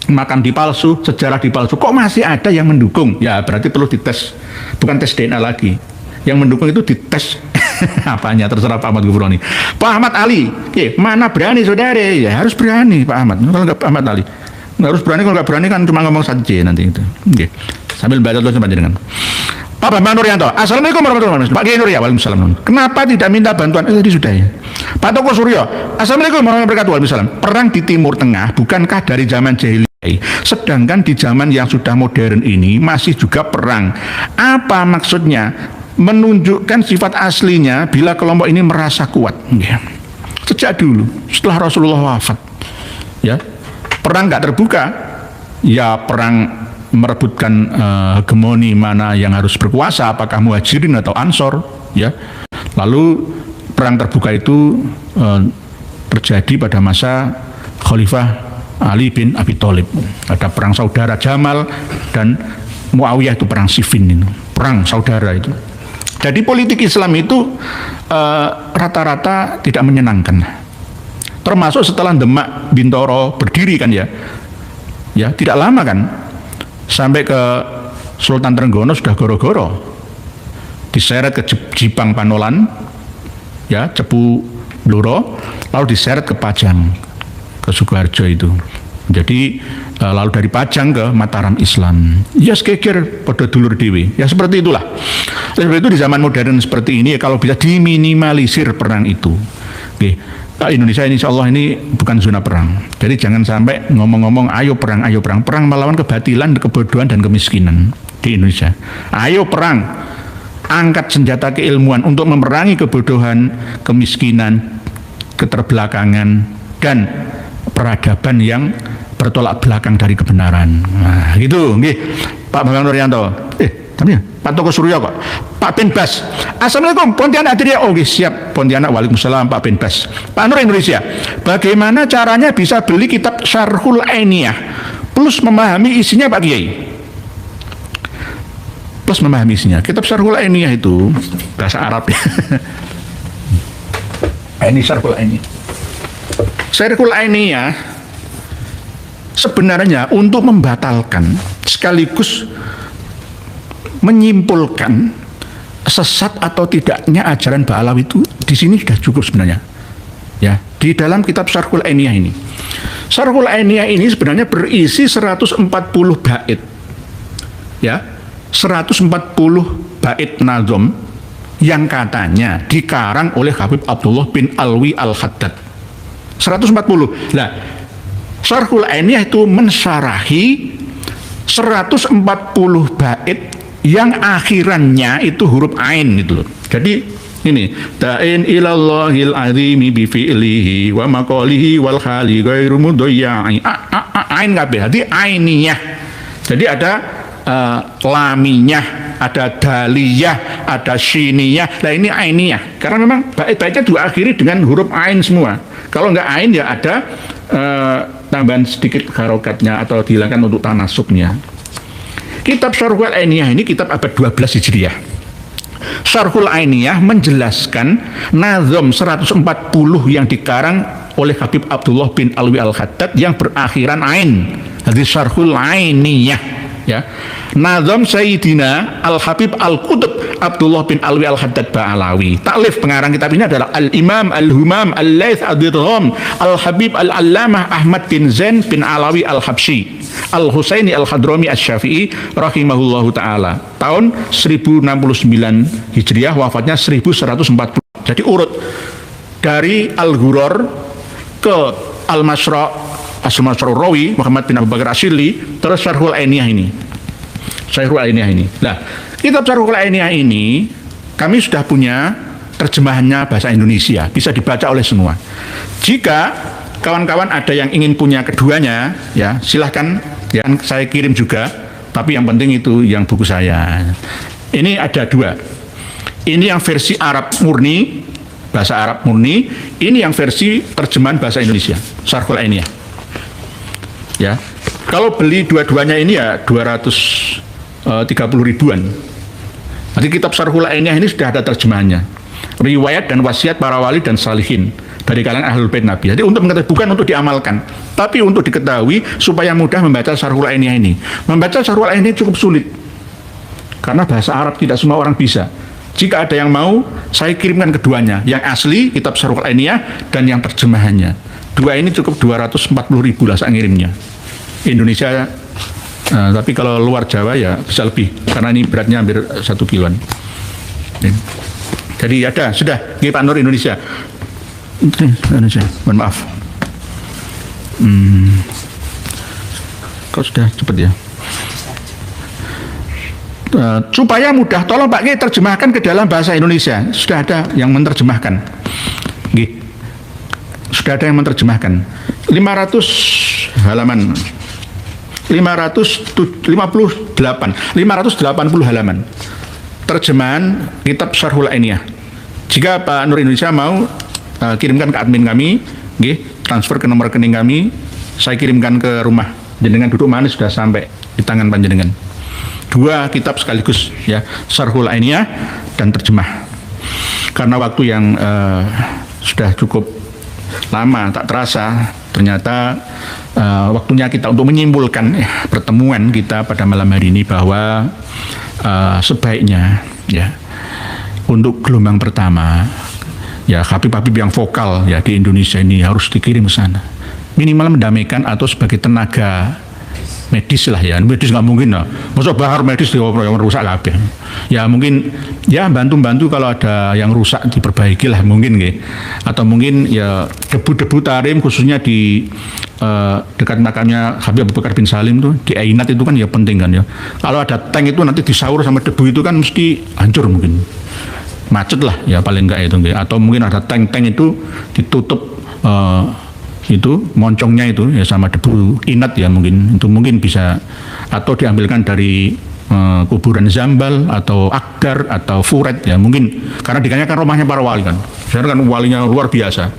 makan dipalsu, sejarah dipalsu, kok masih ada yang mendukung? Ya berarti perlu dites, bukan tes DNA lagi. Yang mendukung itu dites apanya, terserah Pak Ahmad Ghufroni. Pak Ahmad Ali, mana berani saudara? Ya harus berani Pak Ahmad. Kalau nggak Pak Ahmad Ali, nggak harus berani. Kalau nggak berani kan cuma ngomong saja nanti itu. Sambil baca tulisan panjenengan. Pak Bambang Nuryanto, Assalamualaikum warahmatullahi wabarakatuh. Pak Kiai Nurya, waalaikumsalam. Kenapa tidak minta bantuan? Tadi sudah ya. Pak Toko Suryo, Assalamualaikum warahmatullahi wabarakatuh. Waalaikumsalam. Perang di Timur Tengah bukankah dari zaman jahiliyah? Sedangkan di zaman yang sudah modern ini masih juga perang. Apa maksudnya? Menunjukkan sifat aslinya bila kelompok ini merasa kuat. Sejak dulu, setelah Rasulullah wafat, ya perang nggak terbuka, ya perang merebutkan hegemoni mana yang harus berkuasa, apakah Muhajirin atau Ansor, ya. Lalu perang terbuka itu terjadi pada masa Khalifah Ali bin Abi Thalib. Ada perang saudara Jamal dan Muawiyah, itu perang Siffin, itu perang saudara itu. Jadi politik Islam itu rata-rata tidak menyenangkan. Termasuk setelah Demak Bintoro berdiri kan ya. Ya, tidak lama kan. Sampai ke Sultan Trenggono sudah goro-goro. Diseret ke Jipang Panolan, ya, Cepu Bluro, lalu diseret ke Pajang, ke Sukoharjo itu. Jadi lalu dari Pajang ke Mataram Islam. Ya sekeker pada dulur dewi. Ya seperti itulah. Sebab itu di zaman modern seperti ini ya, kalau bisa diminimalisir perang itu. Oke. Indonesia ini insya Allah ini bukan zona perang. Jadi jangan sampai ngomong-ngomong ayo perang, ayo perang. Perang melawan kebatilan, kebodohan dan kemiskinan di Indonesia. Ayo perang. Angkat senjata keilmuan untuk memerangi kebodohan, kemiskinan, keterbelakangan dan peradaban yang bertolak belakang dari kebenaran. Nah, gitu, nggih. Pak Bambang Nuryanto. Pak Toko Suryo kok. Pak Ben Bas. Assalamualaikum, Pontianak hadir ya. Oh, siap. Pontianak, waalaikumsalam Pak Ben Bas. Pak Nur Indonesia. Bagaimana caranya bisa beli kitab Syarhul Ainiyah plus memahami isinya Pak Kiai? Plus memahami isinya. Kitab Syarhul Ainiyah itu bahasa Arab ya. Ini Syarhul Ainiyah. Syarhul Ainiyah sebenarnya untuk membatalkan sekaligus menyimpulkan sesat atau tidaknya ajaran Ba'alawi itu di sini sudah cukup sebenarnya. Ya, di dalam kitab Syarhul Ainiyah ini. Syarhul Ainiyah ini sebenarnya berisi 140 bait. Ya, 140 bait nazom yang katanya dikarang oleh Habib Abdullah bin Alwi Al-Haddad. 140. Nah, Syarhul Ainiyah itu mensyarahi 140 bait yang akhirannya itu huruf ain gitu loh. Jadi ini da'in ilallahil azimi bi fi'lihi wa maqalihi wal khali ghairu mudayya'i. Ain kabeh. Jadi ainiyah. Jadi ada lamiyah, ada daliyah, ada shiniyah. Nah ini ainiyah. Karena memang bait-baitnya diakhiri dengan huruf ain semua. Kalau enggak ain ya ada tambahan sedikit harokatnya atau dihilangkan untuk tanasuknya. Kitab Syarhul Ainiyah ini kitab abad 12 Hijriah. Syarhul Ainiyah menjelaskan nazom 140 yang dikarang oleh Habib Abdullah bin Alwi Al-Haddad yang berakhiran ain. Jadi Syarhul Ainiyah. ya. Nazam Sayyidina Al-Habib Al-Qutb Abdullah bin Alwi Al-Haddad Ba'alawi. Taklif pengarang kitab ini adalah Al-Imam Al-Humam Al-Laits Ad-Dirham Al-Habib Al-Allamah Ahmad bin Zain bin Alawi Al-Habsyi Al-Husaini Al-Hadrami Asy-Syafi'i rahimahullahu taala. Tahun 1069 Hijriah, wafatnya 1140. Jadi urut dari Al-Ghuror ke Al-Masra' As-Masrur Rawi Muhammad bin Abu Bakar Asyili, terus Syarhul Ainiyah ini. Syarhul Ainiyah ini. Nah, kitab Syarhul Ainiyah ini kami sudah punya terjemahannya bahasa Indonesia, bisa dibaca oleh semua. Jika kawan-kawan ada yang ingin punya keduanya, ya silahkan, ya saya kirim juga. Tapi yang penting itu yang buku saya. Ini ada dua. Ini yang versi Arab murni, bahasa Arab murni. Ini yang versi terjemahan bahasa Indonesia, Syarhul Ainiyah. Ya, kalau beli dua-duanya ini ya 230 ribuan. Nanti kitab Syarhul Ainiyah ini sudah ada terjemahannya. Riwayat dan wasiat para wali dan salihin dari kalangan Ahlul Bait Nabi. Jadi untuk mengetahui, bukan untuk diamalkan, tapi untuk diketahui supaya mudah membaca Syarhul Ainiyah ini. Membaca Syarhul Ainiyah cukup sulit karena bahasa Arab tidak semua orang bisa. Jika ada yang mau, saya kirimkan keduanya, yang asli kitab Syarhul Ainiyah dan yang terjemahannya. Dua ini cukup 240 ribu lah saya ngirimnya. Indonesia, tapi kalau luar Jawa ya bisa lebih, karena ini beratnya hampir 1 kiloan. Jadi ada, sudah, ini Pak Nur Indonesia. Indonesia, mohon maaf. Kok sudah cepet ya? Supaya mudah, tolong Pak Ki terjemahkan ke dalam bahasa Indonesia. Sudah ada yang menerjemahkan. Gih. Sudah ada yang menerjemahkan. 500 halaman. 580 halaman. Terjemahan kitab Syarhul Ainiyah. Jika Pak Nur Indonesia mau kirimkan ke admin kami, nggih, transfer ke nomor rekening kami, saya kirimkan ke rumah. Jenengan duduk mana sudah sampai di tangan panjenengan. Dua kitab sekaligus, ya, Syarhul Ainiyah dan terjemah. Karena waktu yang sudah cukup lama, tak terasa, ternyata waktunya kita untuk menyimpulkan pertemuan kita pada malam hari ini bahwa sebaiknya, ya, untuk gelombang pertama, ya, Habib-habib yang vokal ya di Indonesia ini harus dikirim ke sana, minimal mendamaikan atau sebagai tenaga medis lah, ya. Medis nggak mungkin lah, masa bahar medis yang rusak kabeh. Ya mungkin ya bantu-bantu kalau ada yang rusak diperbaiki lah mungkin, gitu. Atau mungkin ya debu-debu tarim khususnya di dekat makamnya Habib Abu Bakar bin Salim tuh di Ainat itu kan ya penting kan ya. Kalau ada tank itu nanti disaur sama debu itu kan mesti hancur, mungkin macet lah ya paling enggak itu, gitu. Atau mungkin ada tank-tank itu ditutup itu moncongnya itu ya sama debu inat ya, mungkin itu mungkin bisa, atau diambilkan dari kuburan Zambal atau Akdar atau Furet ya mungkin, karena dikanya kan rumahnya para wali kan, sebenarnya kan walinya luar biasa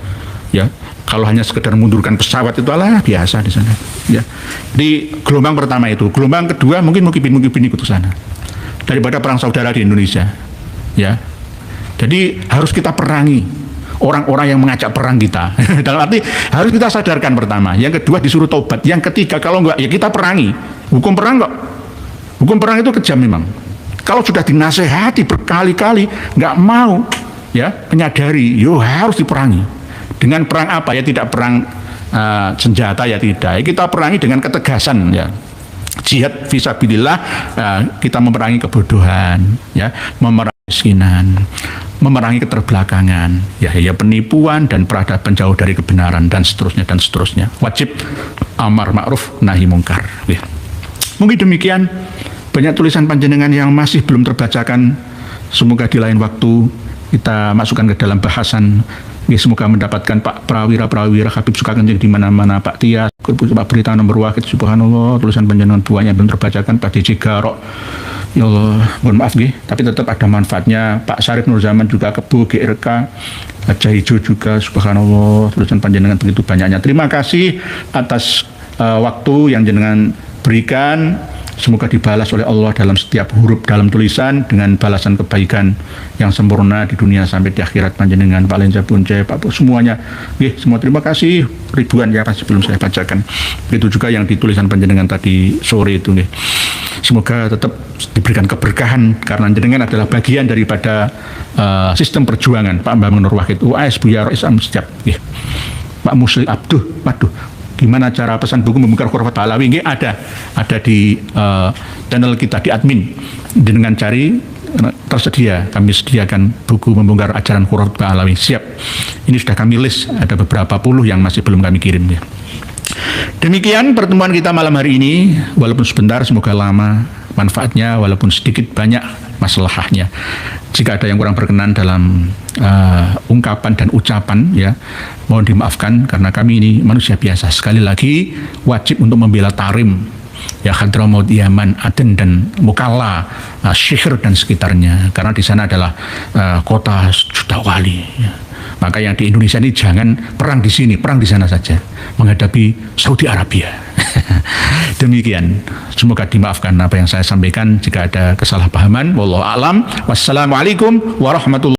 ya. Kalau hanya sekedar mundurkan pesawat itu alah biasa di sana ya. Di gelombang pertama itu, gelombang kedua mungkin mukibin ikut ke sana daripada perang saudara di Indonesia ya. Jadi harus kita perangi orang-orang yang mengajak perang kita. Dalam arti harus kita sadarkan pertama, yang kedua disuruh tobat, yang ketiga kalau enggak ya kita perangi. Hukum perang kok, hukum perang itu kejam memang. Kalau sudah dinasehati berkali-kali nggak mau ya menyadari, yo harus diperangi. Dengan perang apa ya, tidak perang senjata ya tidak. Kita perangi dengan ketegasan ya. Jihad fisabilillah, kita memerangi kebodohan ya, memerangi kemiskinan, memerangi keterbelakangan, ya penipuan dan peradaban jauh dari kebenaran dan seterusnya. Wajib amar ma'ruf nahi mungkar. Ya. Mungkin demikian, banyak tulisan panjenengan yang masih belum terbacakan. Semoga di lain waktu kita masukkan ke dalam bahasan. Ya, semoga mendapatkan Pak Prawira Habib Sukakenjing di mana-mana, Pak Tias, Pak Berita Nomor Wahid, subhanallah, tulisan panjenengan buahnya belum terbacakan, Pak DJ Garok. Ya Allah, mohon maaf nggih, tapi tetap ada manfaatnya. Pak Syarif Nur Zaman juga, Kebu GRK, Baca Hijau juga, subhanallah, tulisan panjenengan begitu banyaknya. Terima kasih atas waktu yang jenengan berikan. Semoga dibalas oleh Allah dalam setiap huruf dalam tulisan dengan balasan kebaikan yang sempurna di dunia sampai di akhirat panjenengan, Pak Lenca Punce, Pak semuanya. Semua terima kasih ribuan ya, sebelum saya bacakan. Itu juga yang di tulisan panjenengan tadi sore itu. Semoga tetap diberikan keberkahan karena jenengan adalah bagian daripada sistem perjuangan Pak Bambang Nur Wahid UAS Buya Islam setiap Pak Musli Abduh, waduh, gimana cara pesan buku membongkar khurafat Pahlawi? Nggih, ada di channel kita di admin. Dengan cari tersedia, kami sediakan buku membongkar ajaran khurafat Pahlawi. Siap. Ini sudah kami list, ada beberapa puluh yang masih belum kami kirim ya. Demikian pertemuan kita malam hari ini, walaupun sebentar semoga lama manfaatnya, walaupun sedikit banyak masalahnya. Jika ada yang kurang berkenan dalam ungkapan dan ucapan ya, mohon dimaafkan karena kami ini manusia biasa. Sekali lagi wajib untuk membela Tarim ya, Hadramaut, Yaman, Aden dan Mukalla, Syihr dan sekitarnya, karena di sana adalah kota juta wali ya. Maka yang di Indonesia ini jangan perang di sini, perang di sana saja menghadapi Saudi Arabia. Demikian, semoga dimaafkan apa yang saya sampaikan. Jika ada kesalahpahaman, wallahu a'lam. Wassalamualaikum warahmatullahi wabarakatuh.